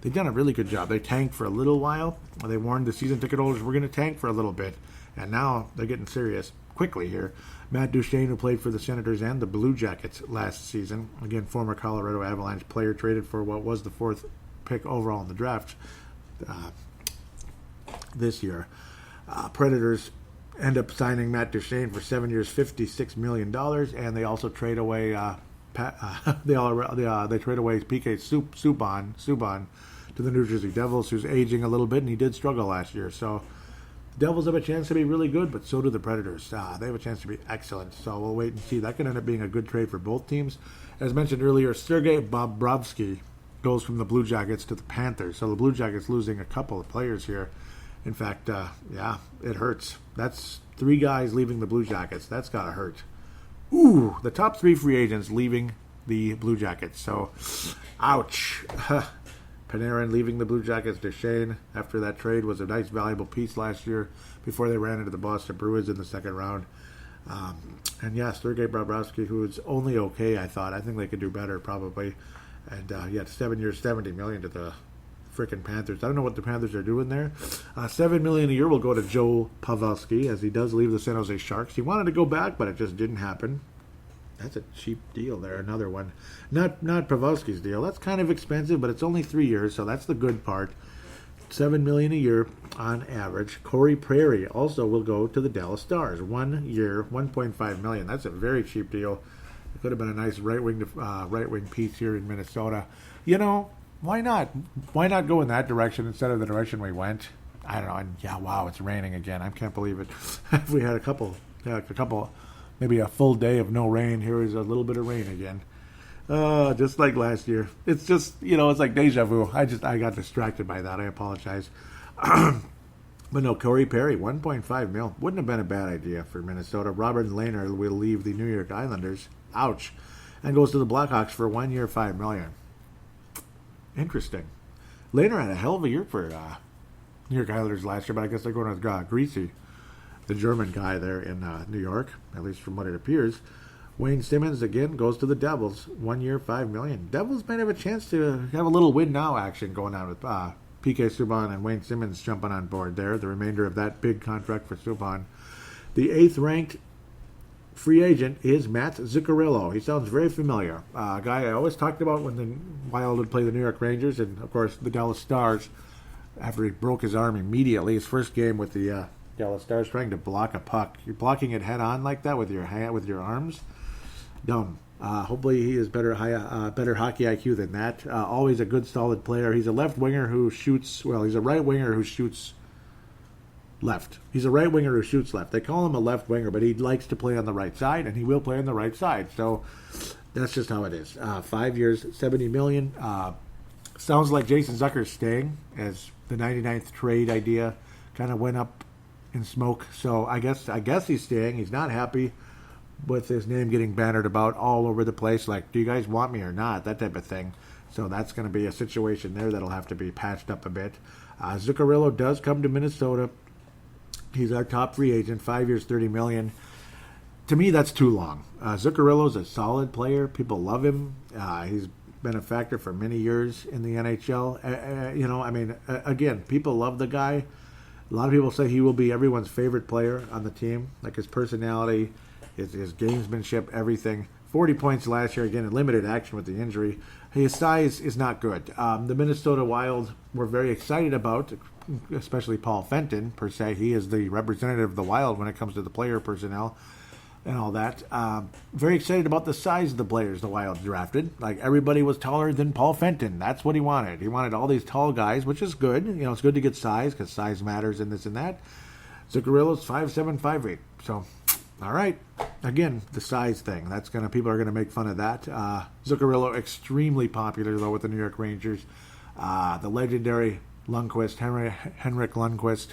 They've done a really good job. They tanked for a little while. They warned the season ticket holders we're going to tank for a little bit, and now they're getting serious quickly here. Matt Duchene, who played for the Senators and the Blue Jackets last season, again, former Colorado Avalanche player, traded for what was the 4th pick overall in the draft this year. Predators end up signing Matt Duchene for 7 years, $56 million, and they also trade away they trade away PK Subban to the New Jersey Devils, who's aging a little bit, and he did struggle last year. So the Devils have a chance to be really good, but so do the Predators. They have a chance to be excellent. So we'll wait and see. That could end up being a good trade for both teams. As mentioned earlier, Sergei Bobrovsky goes from the Blue Jackets to the Panthers. So the Blue Jackets losing a couple of players here. In fact, it hurts. That's 3 guys leaving the Blue Jackets. That's got to hurt. Ooh, the top 3 free agents leaving the Blue Jackets. So, ouch. Panarin leaving the Blue Jackets. Duchene, after that trade, was a nice, valuable piece last year before they ran into the Boston Bruins in the second round. And yeah, Sergei Bobrovsky, who is only okay, I thought. I think they could do better, probably. And 7 years, $70 million to the freaking Panthers. I don't know what the Panthers are doing there. $7 million a year will go to Joe Pavelski, as he does leave the San Jose Sharks. He wanted to go back, but it just didn't happen. That's a cheap deal there. Another one. Not Pavelski's deal. That's kind of expensive, but it's only 3 years, so that's the good part. $7 million a year on average. Corey Perry also will go to the Dallas Stars. 1 year, $1.5 million. That's a very cheap deal. It could have been a nice right wing piece here in Minnesota. You know, why not? Why not go in that direction instead of the direction we went? I don't know. And wow, it's raining again. I can't believe it. If we had a couple, maybe a full day of no rain, here is a little bit of rain again. Just like last year. It's just, it's like deja vu. I got distracted by that. I apologize. But no, Corey Perry, $1.5 million. Wouldn't have been a bad idea for Minnesota. Robert Lehner will leave the New York Islanders. Ouch. And goes to the Blackhawks for 1 year, $5 million. Interesting. Lehner had a hell of a year for New York Islanders last year, but I guess they're going with Greasy, the German guy there in New York, at least from what it appears. Wayne Simmons, again, goes to the Devils. 1 year, $5 million. Devils might have a chance to have a little win now action going on with PK Subban and Wayne Simmons jumping on board there. The remainder of that big contract for Subban. The 8th-ranked free agent is Mats Zuccarello. He sounds very familiar. A guy I always talked about when the Wild would play the New York Rangers and, of course, the Dallas Stars after he broke his arm immediately. His first game with the Dallas Stars, trying to block a puck. You're blocking it head-on like that with your arms? Dumb. Hopefully he is better hockey IQ than that. Always a good, solid player. He's a left winger who shoots... Well, he's a right winger who shoots left. He's a right winger who shoots left. They call him a left winger, but he likes to play on the right side, and he will play on the right side. So that's just how it is. 5 years, $70 million. Sounds like Jason Zucker's staying, as the 99th trade idea kind of went up in smoke. So I guess he's staying. He's not happy with his name getting bannered about all over the place, like, do you guys want me or not? That type of thing. So that's going to be a situation there that'll have to be patched up a bit. Zuccarello does come to Minnesota. He's our top free agent, 5 years, $30 million. To me, that's too long. Zuccarello's a solid player. People love him. He's been a factor for many years in the NHL. Again, people love the guy. A lot of people say he will be everyone's favorite player on the team. Like his personality, his gamesmanship, everything. 40 points last year, again, in limited action with the injury. His size is not good. The Minnesota Wild were very excited about, especially Paul Fenton, per se. He is the representative of the Wild when it comes to the player personnel and all that. Very excited about the size of the players the Wild drafted. Like, everybody was taller than Paul Fenton. That's what he wanted. He wanted all these tall guys, which is good. It's good to get size because size matters and this and that. Zuccarello's 5'7", 5'8". So, all right. Again, the size thing. People are gonna make fun of that. Zuccarello extremely popular though with the New York Rangers. The legendary Lundqvist, Henrik Lundqvist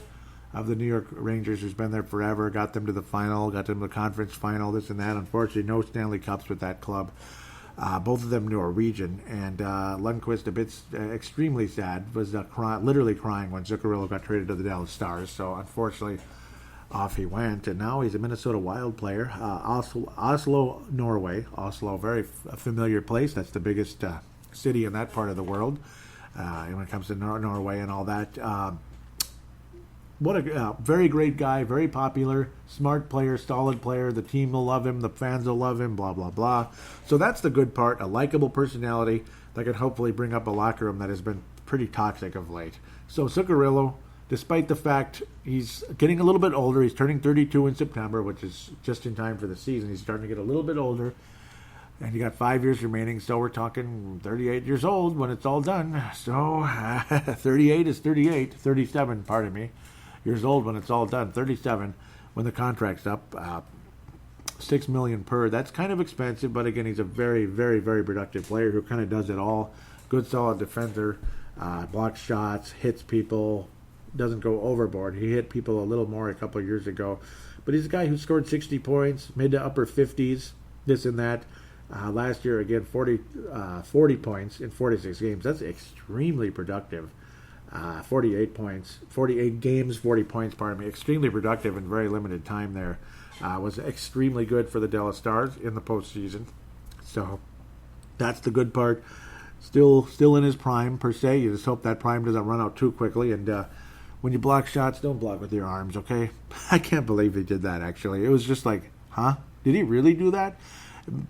of the New York Rangers, who's been there forever, got them to the final, got them to the conference final, this and that. Unfortunately, no Stanley Cups with that club. Both of them Norwegian, and Lundqvist, a bit extremely sad, was literally crying when Zuccarello got traded to the Dallas Stars. So unfortunately, off he went, and now he's a Minnesota Wild player. Oslo, Norway. Oslo, very familiar place. That's the biggest city in that part of the world when it comes to Norway and all that. what a very great guy, very popular, smart player, solid player. The team will love him, the fans will love him, blah, blah, blah. So that's the good part, a likable personality that can hopefully bring up a locker room that has been pretty toxic of late. So Zuccarello, despite the fact he's getting a little bit older, he's turning 32 in September, which is just in time for the season. He's starting to get a little bit older. And you got 5 years remaining, so we're talking 38 years old when it's all done. So 38 is 38, 37, pardon me, years old when it's all done. 37 when the contract's up. $6 million per. That's kind of expensive, but again, he's a very, very, very productive player who kind of does it all. Good, solid defender, blocks shots, hits people, doesn't go overboard. He hit people a little more a couple of years ago, but he's a guy who scored 60 points, mid to upper 50s, this and that. Last year, again, 40 points in 46 games. That's extremely productive. 48 points, 48 games, 40 points, pardon me. Extremely productive in very limited time there. Was extremely good for the Dallas Stars in the postseason. So that's the good part. Still in his prime, per se. You just hope that prime doesn't run out too quickly. And when you block shots, don't block with your arms, okay? I can't believe he did that, actually. It was just like, huh? Did he really do that?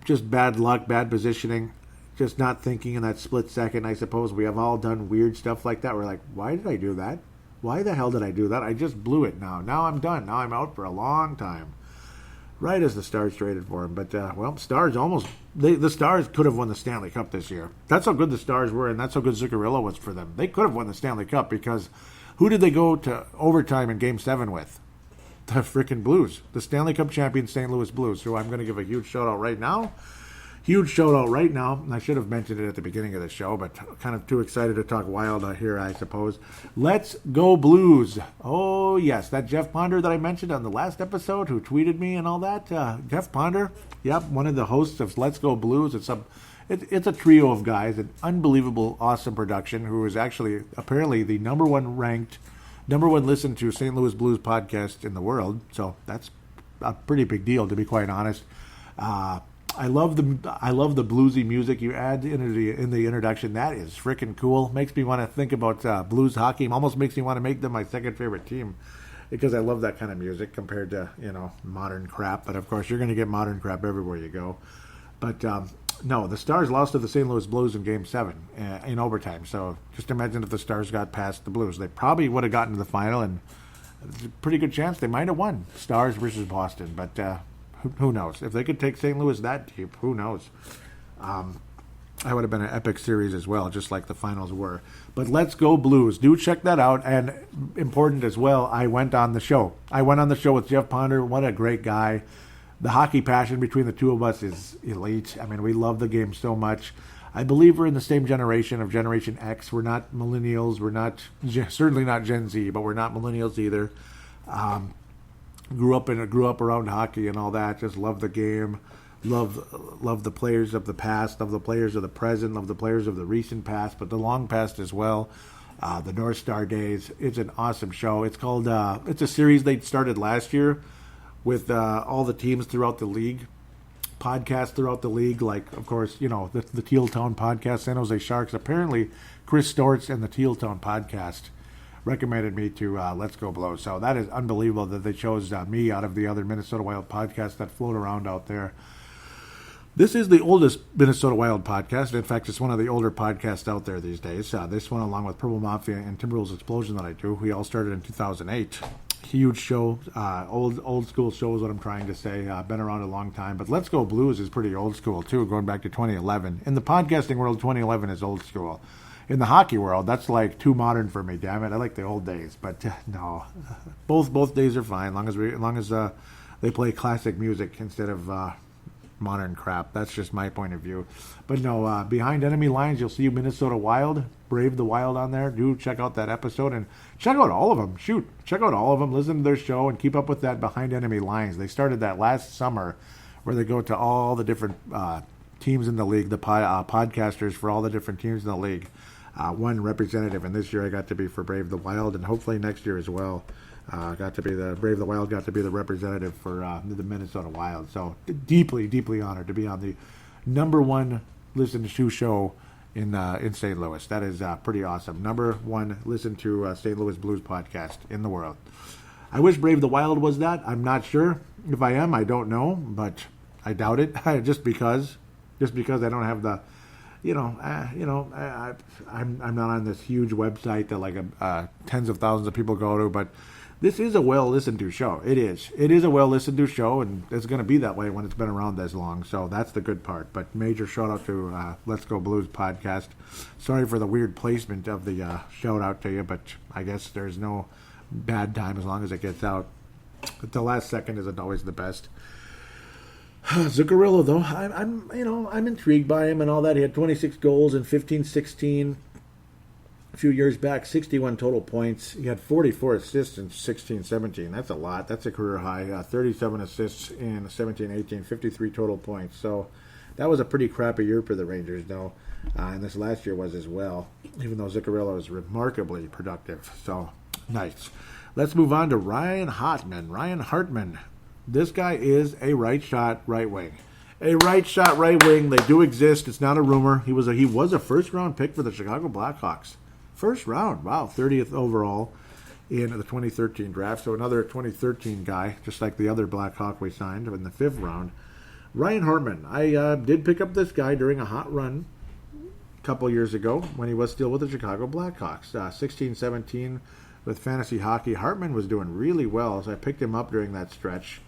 Just bad luck, bad positioning, just not thinking in that split second. I suppose we have all done weird stuff like that. We're like, why did I do that? Why the hell did I do that? I just blew it now. Now I'm done. Now I'm out for a long time. Right as the Stars traded for him. But, Stars almost... The Stars could have won the Stanley Cup this year. That's how good the Stars were, and that's how good Zuccarello was for them. They could have won the Stanley Cup because who did they go to overtime in Game 7 with? The freaking Blues, the Stanley Cup champion St. Louis Blues, who I'm going to give a huge shout out right now. Huge shout out right now. And I should have mentioned it at the beginning of the show, but kind of too excited to talk Wild here, I suppose. Let's go Blues. Oh, yes, that Jeff Ponder that I mentioned on the last episode who tweeted me and all that. Jeff Ponder, yep, one of the hosts of Let's Go Blues. It's a trio of guys, an unbelievable, awesome production, who is actually apparently the number one listened to St. Louis Blues podcast in the world. So that's a pretty big deal, to be quite honest. I love the bluesy music you add in the introduction. That is freaking cool. Makes me want to think about blues hockey. Almost makes me want to make them my second favorite team because I love that kind of music compared to modern crap. But of course, you're going to get modern crap everywhere you go. But no, the Stars lost to the St. Louis Blues in Game 7 in overtime. So just imagine if the Stars got past the Blues. They probably would have gotten to the final, and there's a pretty good chance they might have won. Stars versus Boston. But who knows? If they could take St. Louis that deep, who knows? That would have been an epic series as well, just like the finals were. But Let's Go Blues. Do check that out. And important as well, I went on the show. With Jeff Ponder. What a great guy. The hockey passion between the two of us is elite. I mean, we love the game so much. I believe we're in the same generation of Generation X. We're not millennials. We're not, certainly not Gen Z, but we're not millennials either. Grew up around hockey and all that. Just love the game. Love the players of the past. Love the players of the present. Love the players of the recent past, but the long past as well. The North Star days. It's an awesome show. It's called. It's a series they started last year with all the teams throughout the league, podcasts throughout the league, like, of course, the Teal Town podcast, San Jose Sharks. Apparently, Chris Stortz and the Teal Town podcast recommended me to Let's Go Blow. So that is unbelievable that they chose me out of the other Minnesota Wild podcasts that float around out there. This is the oldest Minnesota Wild podcast. In fact, it's one of the older podcasts out there these days. This one, along with Purple Mafia and Timberwolves Explosion that I do, we all started in 2008. Huge show, old school show is what I'm trying to say. Been around a long time, but Let's Go Blues is pretty old school too, going back to 2011. In the podcasting world, 2011 is old school. In the hockey world, that's like too modern for me. Damn it, I like the old days. But no, both days are fine, as long as they play classic music instead of modern crap. That's just my point of view. But no, Behind Enemy Lines, you'll see Minnesota Wild, Brave the Wild on there. Do check out that episode and check out all of them. Check out all of them. Listen to their show and keep up with that Behind Enemy Lines. They started that last summer, where they go to all the different teams in the league, the podcasters for all the different teams in the league. One representative, and this year I got to be for Brave the Wild, and hopefully next year as well. Got to be the Brave the Wild, got to be the representative for the Minnesota Wild. So deeply, deeply honored to be on the number one listened to show in St. Louis. That is pretty awesome. Number one listen to St. Louis Blues podcast in the world. I wish Brave the Wild was that. I'm not sure. If I am, I don't know, but I doubt it. just because I don't have the, I'm not on this huge website that like tens of thousands of people go to, but this is a well listened to show. It is a well listened to show, and it's going to be that way when it's been around this long. So that's the good part. But major shout out to Let's Go Blues podcast. Sorry for the weird placement of the shout out to you, but I guess there's no bad time as long as it gets out. But the last second isn't always the best. Zuccarello, though, I'm intrigued by him and all that. He had 26 goals in 15-16 a few years back, 61 total points. He had 44 assists in 16-17. That's a lot. That's a career high. 37 assists in 17-18, 53 total points. So that was a pretty crappy year for the Rangers, though. And this last year was as well, even though Zuccarello is remarkably productive. So nice. Let's move on to Ryan Hartman. Ryan Hartman. This guy is a right shot right wing. A right shot right wing. They do exist. It's not a rumor. He was a first round pick for the Chicago Blackhawks. First round. Wow. 30th overall in the 2013 draft. So another 2013 guy, just like the other Blackhawk we signed in the 5th round. Ryan Hartman. I did pick up this guy during a hot run a couple years ago when he was still with the Chicago Blackhawks. 16-17 with fantasy hockey. Hartman was doing really well, so I picked him up during that stretch.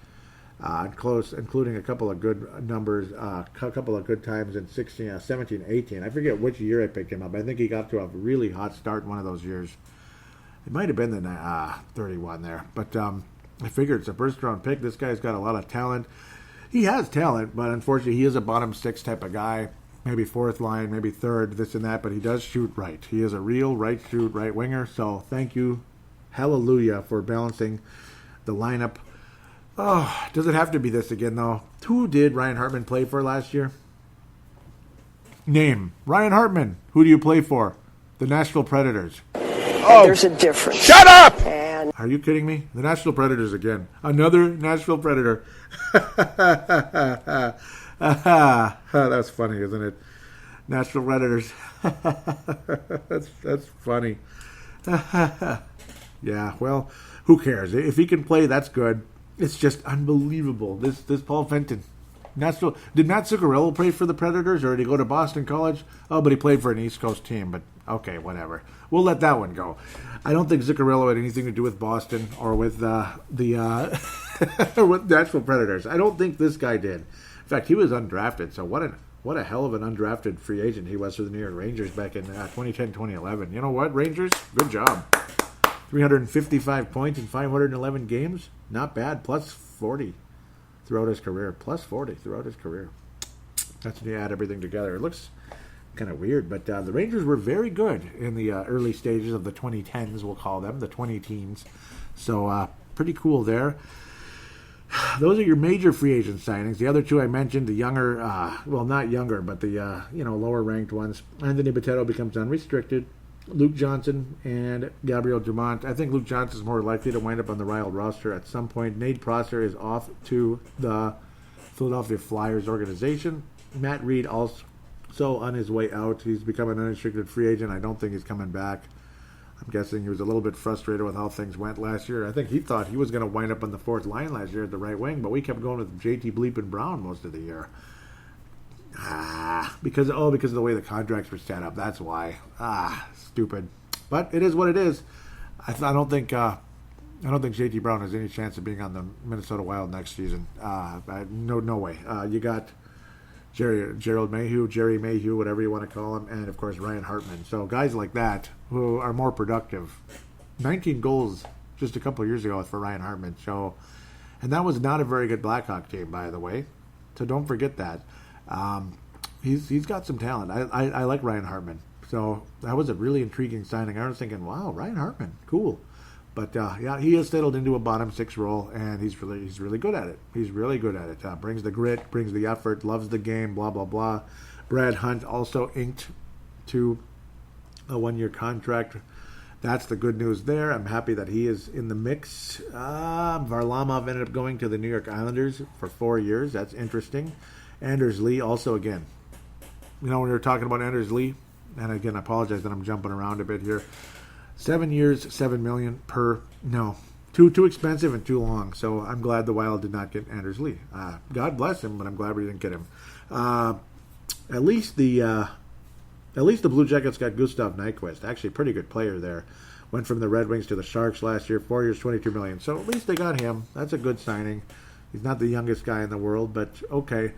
Including a couple of good numbers, a couple of good times in 17-18. I forget which year I picked him up. I think he got to a really hot start one of those years. It might have been the 31 there. But I figured it's a first-round pick. This guy's got a lot of talent. He has talent, but unfortunately he is a bottom 6 type of guy. Maybe 4th line, maybe 3rd, this and that, but he does shoot right. He is a real right-shoot right winger, so thank you, hallelujah, for balancing the lineup. Oh, does it have to be this again, though? Who did Ryan Hartman play for last year? Name. Ryan Hartman. Who do you play for? The Nashville Predators. Oh, there's a difference. Shut up! Are you kidding me? The Nashville Predators again. Another Nashville Predator. That's funny, isn't it? Nashville Predators. That's funny. Yeah, well, who cares? If he can play, that's good. It's just unbelievable. This Paul Fenton. Nashville. Did Mats Zuccarello play for the Predators, or did he go to Boston College? Oh, but he played for an East Coast team. But okay, whatever. We'll let that one go. I don't think Zuccarello had anything to do with Boston or with with Nashville Predators. I don't think this guy did. In fact, he was undrafted. So what a hell of an undrafted free agent he was for the New York Rangers back in 2010-2011. You know what, Rangers? Good job. 355 points in 511 games. Not bad. Plus 40 throughout his career. Plus 40 throughout his career. That's when you add everything together. It looks kind of weird, but the Rangers were very good in the early stages of the 2010s, we'll call them, the 20-teens. So pretty cool there. Those are your major free agent signings. The other two I mentioned, the younger, not younger, but the lower ranked ones. Anthony Boteto becomes unrestricted. Luke Johnson and Gabriel Dumont. I think Luke Johnson is more likely to wind up on the Wild roster at some point. Nate Prosser is off to the Philadelphia Flyers organization. Matt Reed also on his way out. He's become an unrestricted free agent. I don't think he's coming back. I'm guessing he was a little bit frustrated with how things went last year. I think he thought he was going to wind up on the 4th line last year at the right wing, but we kept going with JT Bleepin Brown most of the year. Because of the way the contracts were set up. That's why. Stupid. But it is what it is. I don't think JT Brown has any chance of being on the Minnesota Wild next season. No way. You got Jerry Mayhew, whatever you want to call him, and of course Ryan Hartman. So guys like that who are more productive. 19 goals just a couple of years ago for Ryan Hartman. So, and that was not a very good Blackhawk team, by the way. So don't forget that. He's got some talent. I like Ryan Hartman. So that was a really intriguing signing. I was thinking, wow, Ryan Hartman, cool. But he has settled into a bottom 6 role, and he's really good at it. He's really good at it. Brings the grit, brings the effort, loves the game, blah blah blah. Brad Hunt also inked to a 1-year contract. That's the good news there. I'm happy that he is in the mix. Varlamov ended up going to the New York Islanders for 4 years. That's interesting. Anders Lee also, again. When we were talking about Anders Lee and again, I apologize that I'm jumping around a bit here. 7 years, $7 million per. No, too expensive and too long. So I'm glad the Wild did not get Anders Lee. God bless him, but I'm glad we didn't get him. At least the Blue Jackets got Gustav Nyquist. Actually, pretty good player there. Went from the Red Wings to the Sharks last year. 4 years, $22 million. So at least they got him. That's a good signing. He's not the youngest guy in the world, but okay.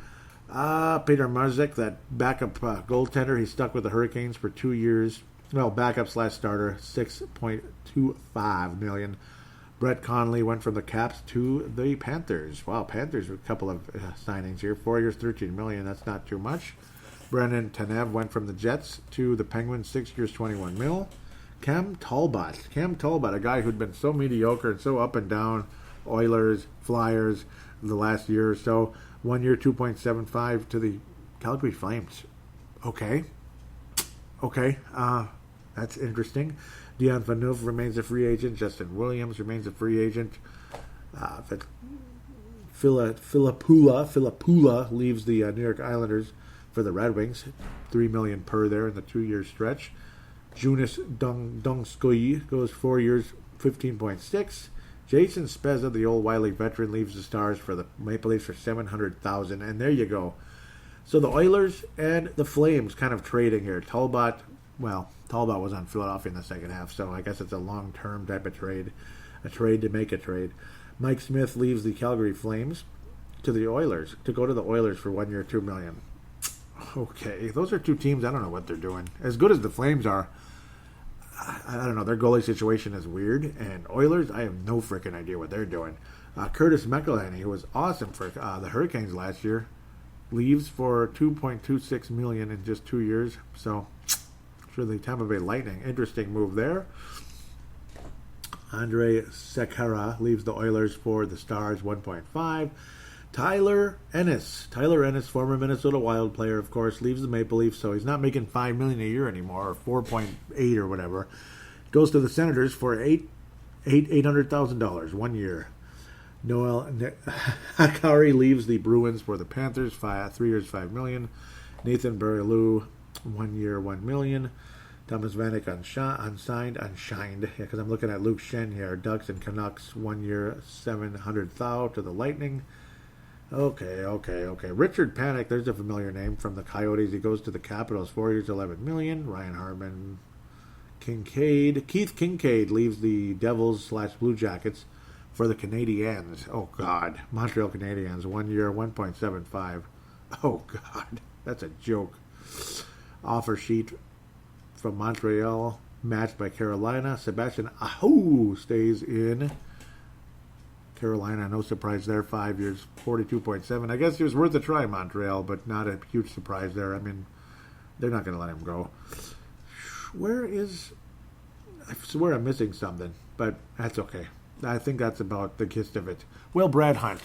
Peter Mrazek, that backup goaltender, he's stuck with the Hurricanes for 2 years. Well, backup / starter, $6.25 million. Brett Connolly went from the Caps to the Panthers. Wow, Panthers with a couple of signings here. 4 years, $13 million. That's not too much. Brendan Tanev went from the Jets to the Penguins, 6 years, $21 million. Cam Talbot, a guy who'd been so mediocre and so up and down. Oilers, Flyers, the last year or so. 1 year, $2.75 to the Calgary Flames. Okay, that's interesting. Dion Phaneuf remains a free agent. Justin Williams remains a free agent. Filipula leaves the New York Islanders for the Red Wings. $3 million per there in the 2 year stretch. Jonas Donskoy goes 4 years, $15.6. Jason Spezza, the old Wiley veteran, leaves the Stars for the Maple Leafs for $700,000, and there you go. So the Oilers and the Flames kind of trading here. Talbot was on Philadelphia in the second half, so I guess it's a long-term type of trade, a trade to make a trade. Mike Smith leaves the Calgary Flames to the Oilers, to go to the Oilers for 1 year, $2 million. Okay, those are two teams, I don't know what they're doing. As good as the Flames are, I don't know, their goalie situation is weird, and Oilers, I have no freaking idea what they're doing. Curtis McElhinney, who was awesome for the Hurricanes last year, leaves for $2.26 million in just 2 years. So, for the Tampa Bay Lightning, interesting move there. Andre Sekera leaves the Oilers for the Stars, 1.5. Tyler Ennis, former Minnesota Wild player, of course, leaves the Maple Leafs, so he's not making $5 million a year anymore, or 4.8 or whatever. Goes to the Senators for $800,000 1 year. Noel Hakari leaves the Bruins for the Panthers, 3 years, $5 million. Nathan Barreau, 1 year, $1 million. Thomas Vanek unshined, because I'm looking at Luke Shen here. Ducks and Canucks, 1 year, $700,000 to the Lightning. Okay. Richard Panik, there's a familiar name from the Coyotes. He goes to the Capitals, 4 years, $11 million. Ryan Hartman, Keith Kincaid leaves the Devils / Blue Jackets for the Canadiens. Oh, God. Montreal Canadiens, 1 year, $1.75. Oh, God. That's a joke. Offer sheet from Montreal, matched by Carolina. Sebastian Aho stays in Carolina. No surprise there. 5 years, $42.7. I guess he was worth a try, Montreal, but not a huge surprise there. I mean, they're not going to let him go. I swear I'm missing something, but that's okay. I think that's about the gist of it. Well, Brad Hunt.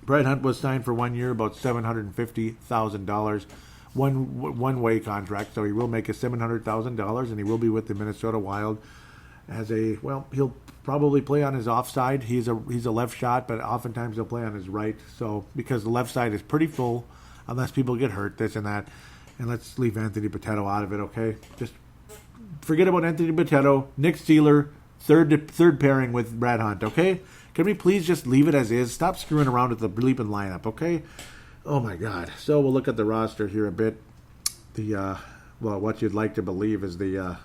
Brad Hunt was signed for 1 year, about $750,000. One-way contract, so he will make a $700,000, and he will be with the Minnesota Wild he'll probably play on his offside. He's a left shot, but oftentimes he'll play on his right. So because the left side is pretty full, unless people get hurt, this and that. And let's leave Anthony Potato out of it, okay? Just forget about Anthony Potato. Nick Steeler, third pairing with Brad Hunt, okay? Can we please just leave it as is? Stop screwing around with the bleeping lineup, okay? Oh my God. So we'll look at the roster here a bit. What you'd like to believe is the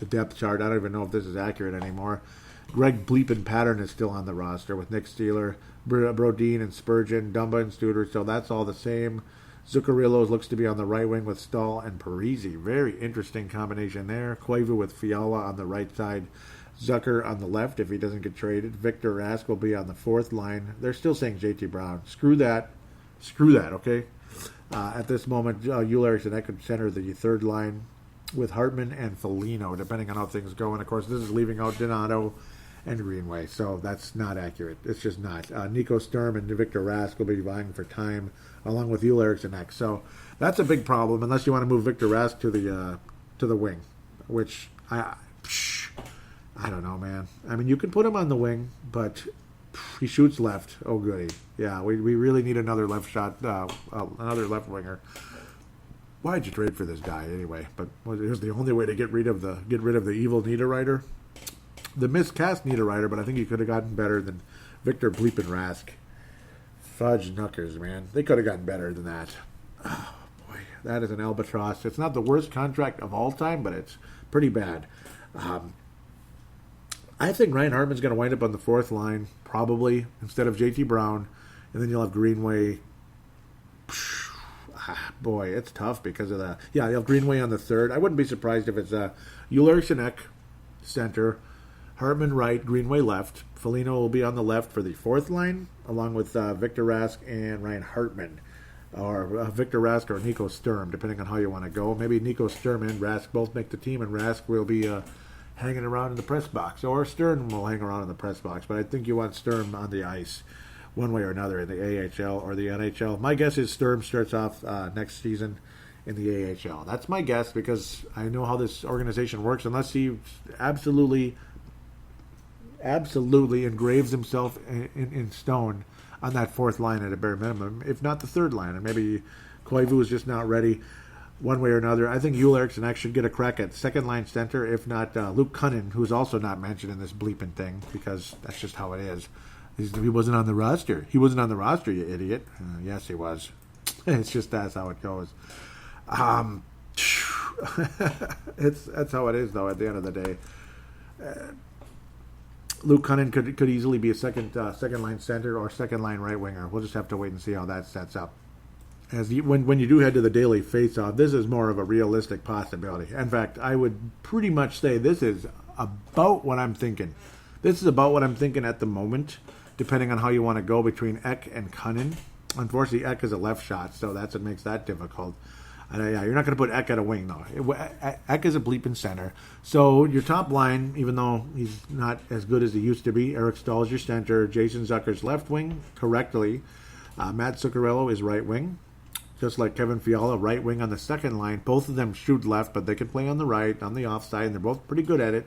depth chart. I don't even know if this is accurate anymore. Greg Bleepin Pattern is still on the roster with Nick Steeler, Brodin and Spurgeon, Dumba and Studer, so that's all the same. Zuccarello looks to be on the right wing with Stahl and Parisi. Very interesting combination there. Koivu with Fiala on the right side. Zucker on the left if he doesn't get traded. Victor Rask will be on the fourth line. They're still saying JT Brown. Screw that, okay? At this moment, Yul Eriksson could center the third line with Hartman and Foligno, depending on how things go. And, of course, this is leaving out Donato and Greenway, so that's not accurate. It's just not. Nico Sturm and Victor Rask will be vying for time, along with Yul Eriksson. So that's a big problem, unless you want to move Victor Rask to the wing, which I don't know, man. I mean, you can put him on the wing, but he shoots left. Oh, goody. Yeah, we really need another left shot, another left winger. why'd you trade for this guy anyway? But it was the only way to get rid of the evil Niederreiter. The miscast Niederreiter, but I think he could have gotten better than Victor Bleepin Rask. Fudge knuckers, man. They could have gotten better than that. Oh, boy. That is an albatross. It's not the worst contract of all time, but it's pretty bad. I think Ryan Hartman's going to wind up on the fourth line, probably, instead of JT Brown. And then you'll have Greenway. Boy, it's tough because of the... Yeah, you'll have Greenway on the third. I wouldn't be surprised if it's Ullmark center, Hartman right, Greenway left. Foligno will be on the left for the fourth line, along with Victor Rask and Ryan Hartman. Or Victor Rask or Nico Sturm, depending on how you want to go. Maybe Nico Sturm and Rask both make the team, and Rask will be hanging around in the press box. Or Sturm will hang around in the press box. But I think you want Sturm on the ice one way or another in the AHL or the NHL. My guess is Sturm starts off next season in the AHL. That's my guess because I know how this organization works. Unless he absolutely engraves himself in stone on that fourth line at a bare minimum, if not the third line. And maybe Koivu is just not ready one way or another. I think Ullmark should get a crack at second line center, if not Luke Cunnin, who's also not mentioned in this bleeping thing because that's just how it is. He wasn't on the roster. He wasn't on the roster, you idiot. Yes, he was. It's just that's how it goes. That's how it is, though, at the end of the day. Luke Cunnin could easily be a second line center or second line right winger. We'll just have to wait and see how that sets up. When you do head to the daily face-off, this is more of a realistic possibility. In fact, I would pretty much say this is about what I'm thinking. This is about what I'm thinking at the moment, depending on how you want to go between Ek and Cunnin. Unfortunately, Ek is a left shot, so that's what makes that difficult. Yeah, you're not going to put Ek at a wing, though. Ek is a bleeping center. So your top line, even though he's not as good as he used to be, Eric Stahl is your center. Jason Zucker's left wing, correctly. Mats Zuccarello is right wing. Just like Kevin Fiala, right wing on the second line. Both of them shoot left, but they can play on the right, on the offside, and they're both pretty good at it.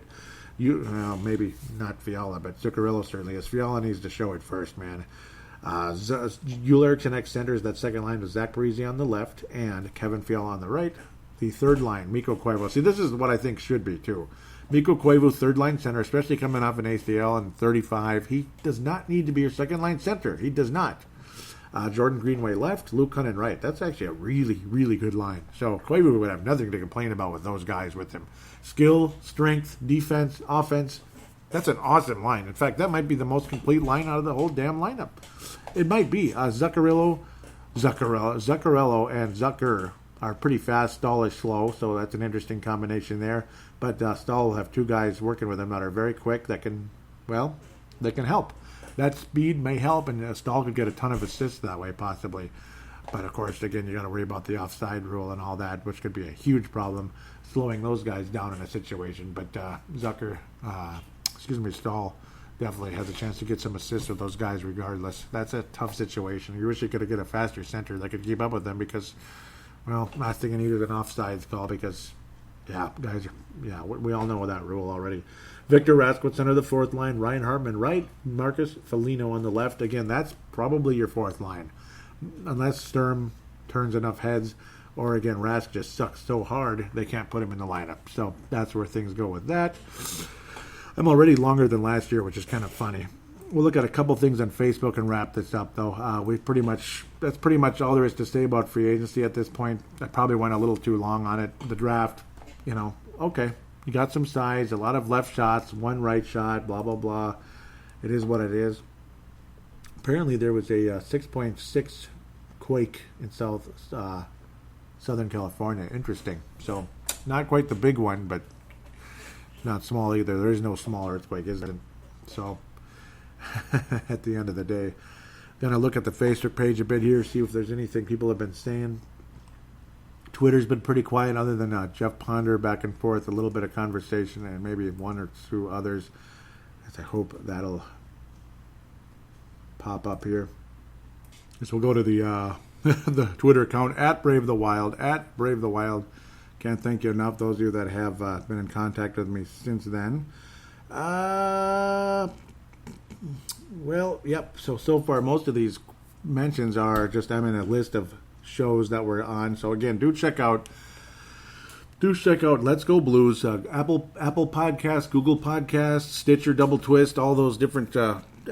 Maybe not Fiala, but Zuccarello certainly is. Fiala needs to show it first, man. Ullmark and ex-centers, that second line with Zach Parise on the left and Kevin Fiala on the right. The third line, Mikko Koivu. See, this is what I think should be, too. Mikko Koivu, third line center, especially coming off an ACL and 35. He does not need to be your second line center. He does not. Jordan Greenway left, Luke Cunnin right. That's actually a really, really good line. So Koivu would have nothing to complain about with those guys with him. Skill, strength, defense, offense. That's an awesome line. In fact, that might be the most complete line out of the whole damn lineup. It might be. Zuccarello, and Zucker are pretty fast. Stahl is slow, so that's an interesting combination there. But Stahl will have two guys working with him that are very quick that can help. That speed may help, and Stahl could get a ton of assists that way, possibly. But, of course, again, you got to worry about the offside rule and all that, which could be a huge problem, slowing those guys down in a situation. But Stahl definitely has a chance to get some assists with those guys regardless. That's a tough situation. You wish you could get a faster center that could keep up with them because, well, not thinking either an offsides call because, we all know that rule already. Victor Rask would center the fourth line. Ryan Hartman right. Marcus Foligno on the left. Again, that's probably your fourth line. Unless Sturm turns enough heads or, again, Rask just sucks so hard they can't put him in the lineup. So that's where things go with that. I'm already longer than last year, which is kind of funny. We'll look at a couple things on Facebook and wrap this up, though. That's pretty much all there is to say about free agency at this point. I probably went a little too long on it. The draft, okay. You got some size, a lot of left shots, one right shot, blah, blah, blah. It is what it is. Apparently there was a 6.6 quake in Southern California. Interesting. So, not quite the big one, but not small either. There is no small earthquake, is there? So, at the end of the day, going to look at the Facebook page a bit here, see if there's anything people have been saying. Twitter's been pretty quiet other than Jeff Ponder back and forth, a little bit of conversation, and maybe one or two others. I hope that'll pop up here. So we'll go to the the Twitter account, @BraveTheWild. Can't thank you enough, those of you that have been in contact with me since then. So far most of these mentions are just I'm in a list of shows that we're on. So again, do check out Let's Go Blues, Apple Podcasts, Google Podcasts, Stitcher, Double Twist, all those different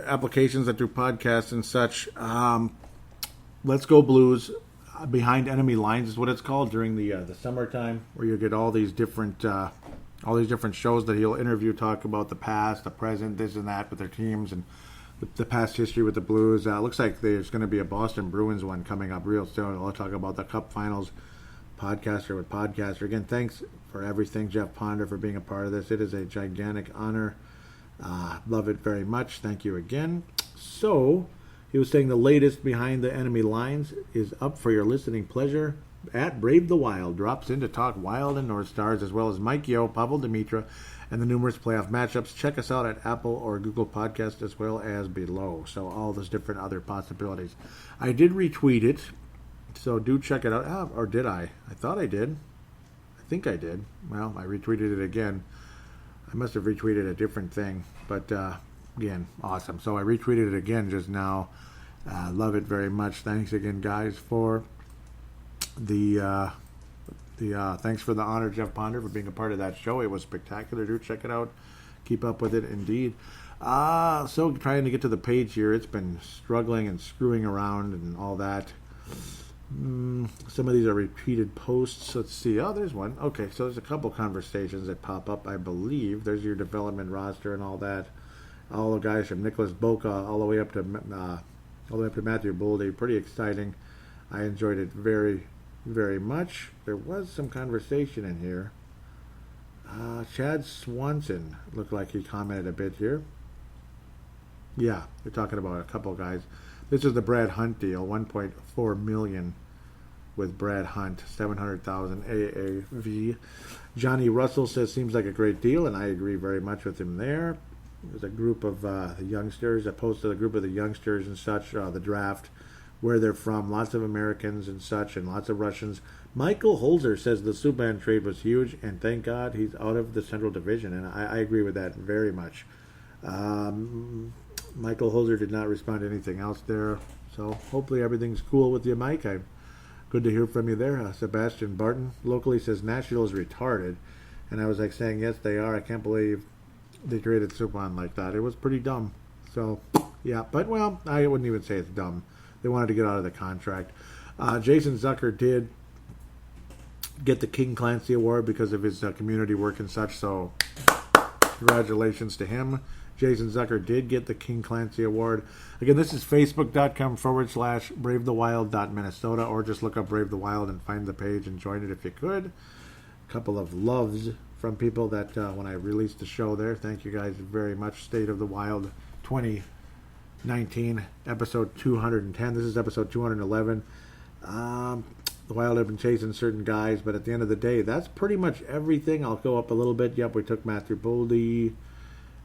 applications that do podcasts and such. Let's Go Blues, Behind Enemy Lines is what it's called during the summertime, where you get all these different shows that he'll interview, talk about the past, the present, this and that with their teams and the past history with the Blues. Looks like there's going to be a Boston Bruins one coming up real soon. I'll talk about the Cup Finals. Podcaster with Podcaster. Again, thanks for everything, Jeff Ponder, for being a part of this. It is a gigantic honor. Love it very much. Thank you again. So, he was saying the latest Behind the Enemy Lines is up for your listening pleasure at Brave the Wild. Drops in to talk Wild and North Stars, as well as Mike Yeo, Pavel Dimitra, and the numerous playoff matchups. Check us out at Apple or Google Podcast, as well as below. So, all those different other possibilities. I did retweet it. So do check it out. Or did I? I thought I did. I think I did. Well, I retweeted it again. I must have retweeted a different thing. But, again, awesome. So I retweeted it again just now. Love it very much. Thanks again, guys, for the thanks for the honor, Jeff Ponder, for being a part of that show. It was spectacular. Do check it out. Keep up with it, indeed. So trying to get to the page here. It's been struggling and screwing around and all that. Some of these are repeated posts. Let's see. Oh, there's one. Okay, so there's a couple conversations that pop up, I believe. There's your development roster and all that. All the guys from Nicholas Boca all the way up to Matthew Boldy. Pretty exciting. I enjoyed it very, very much. There was some conversation in here. Chad Swanson looked like he commented a bit here. Yeah, they're talking about a couple guys. This is the Brad Hunt deal, $1.4 million with Brad Hunt, $700,000 AAV. Johnny Russell says seems like a great deal, and I agree very much with him there. There's a group of youngsters. I posted a group of the youngsters and such, the draft, where they're from. Lots of Americans and such, and lots of Russians. Michael Holzer says the Subban trade was huge, and thank God he's out of the Central Division, and I agree with that very much. Michael Holzer did not respond to anything else there, so hopefully everything's cool with you, Mike. Good to hear from you there. Sebastian Barton locally says Nashville is retarded, and I was like saying, yes, they are. I can't believe they traded Subban like that. It was pretty dumb. So, yeah, but, well, I wouldn't even say it's dumb. They wanted to get out of the contract. Jason Zucker did get the King Clancy Award because of his community work and such, so congratulations to him. Jason Zucker did get the King Clancy Award. Again, this is facebook.com/bravethewild.minnesota, or just look up Brave the Wild and find the page and join it if you could. A couple of loves from people that when I released the show there. Thank you guys very much. State of the Wild 2019, episode 210. This is episode 211. The Wild have been chasing certain guys, but at the end of the day, that's pretty much everything. I'll go up a little bit. Yep, we took Matthew Boldy.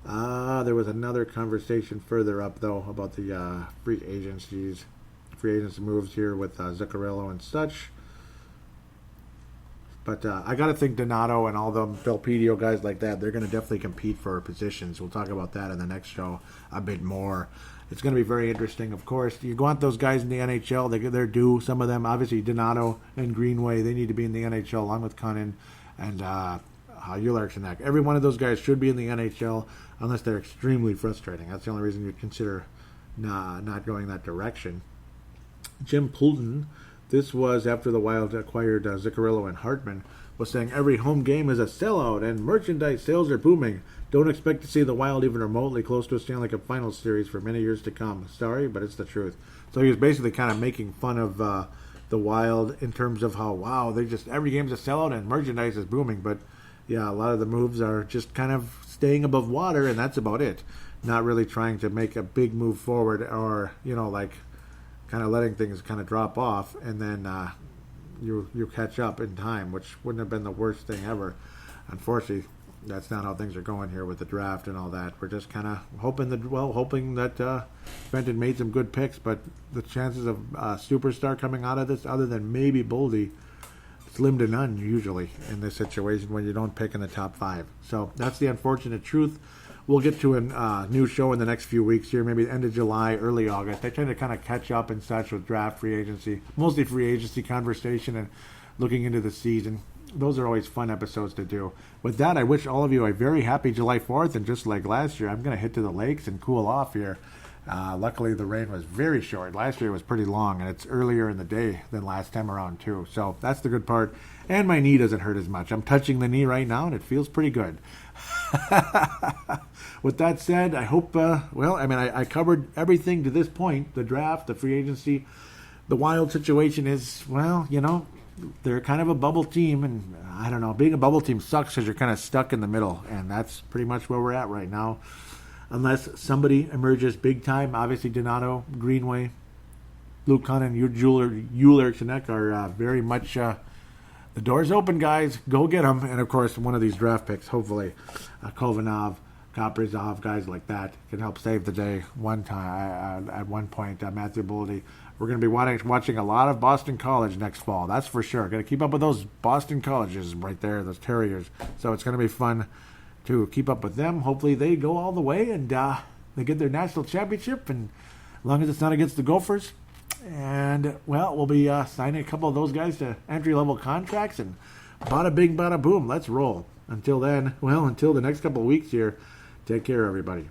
There was another conversation further up, though, about the free agency moves here with Zuccarello and such. But I got to think Donato and all the Belpedio guys like that, they're going to definitely compete for positions. We'll talk about that in the next show a bit more. It's going to be very interesting, of course. You want those guys in the NHL. They're due. Some of them, obviously, Donato and Greenway, they need to be in the NHL along with Cunnin and Ularchenek. Every one of those guys should be in the NHL unless they're extremely frustrating. That's the only reason you'd consider not going that direction. Jim Poulton, this was after the Wild acquired Zuccarello and Hartman, was saying every home game is a sellout and merchandise sales are booming. Don't expect to see the Wild even remotely close to a Stanley Cup Finals series for many years to come. Sorry, but it's the truth. So he was basically kind of making fun of the Wild in terms of how, wow, they just every game's a sellout and merchandise is booming. But yeah, a lot of the moves are just kind of staying above water, and that's about it. Not really trying to make a big move forward or, like kind of letting things kind of drop off, and then you catch up in time, which wouldn't have been the worst thing ever. Unfortunately, that's not how things are going here with the draft and all that. We're just kind of hoping that Fenton made some good picks, but the chances of a superstar coming out of this, other than maybe Boldy, slim to none usually in this situation when you don't pick in the top 5. So that's the unfortunate truth. we'll get to a new show in the next few weeks here, maybe the end of July, early August. I try to kind of catch up and such with draft, free agency, mostly free agency conversation and looking into the season. Those are always fun episodes to do. With that, I wish all of you a very happy July 4th, and just like last year, I'm going to hit to the lakes and cool off here. Luckily, the rain was very short. Last year it was pretty long, and it's earlier in the day than last time around, too. So that's the good part. And my knee doesn't hurt as much. I'm touching the knee right now, and it feels pretty good. With that said, I hope, I covered everything to this point. The draft, the free agency, the Wild situation is, they're kind of a bubble team, and I don't know, being a bubble team sucks because you're kind of stuck in the middle, and that's pretty much where we're at right now. Unless somebody emerges big time, obviously Donato, Greenway, Luke Cunn, and Euler Chinek are very much the door's open, guys. Go get them. And, of course, one of these draft picks, hopefully, Kovanov, Kaprizov, guys like that can help save the day one time. At one point, Mats Zuccarello. We're going to be watching a lot of Boston College next fall. That's for sure. Got to keep up with those Boston Colleges right there, those Terriers. So it's going to be fun to keep up with them. Hopefully they go all the way and they get their national championship, and as long as it's not against the Gophers. And, we'll be signing a couple of those guys to entry-level contracts, and bada bing, bada boom, let's roll. Until then, until the next couple of weeks here, take care, everybody.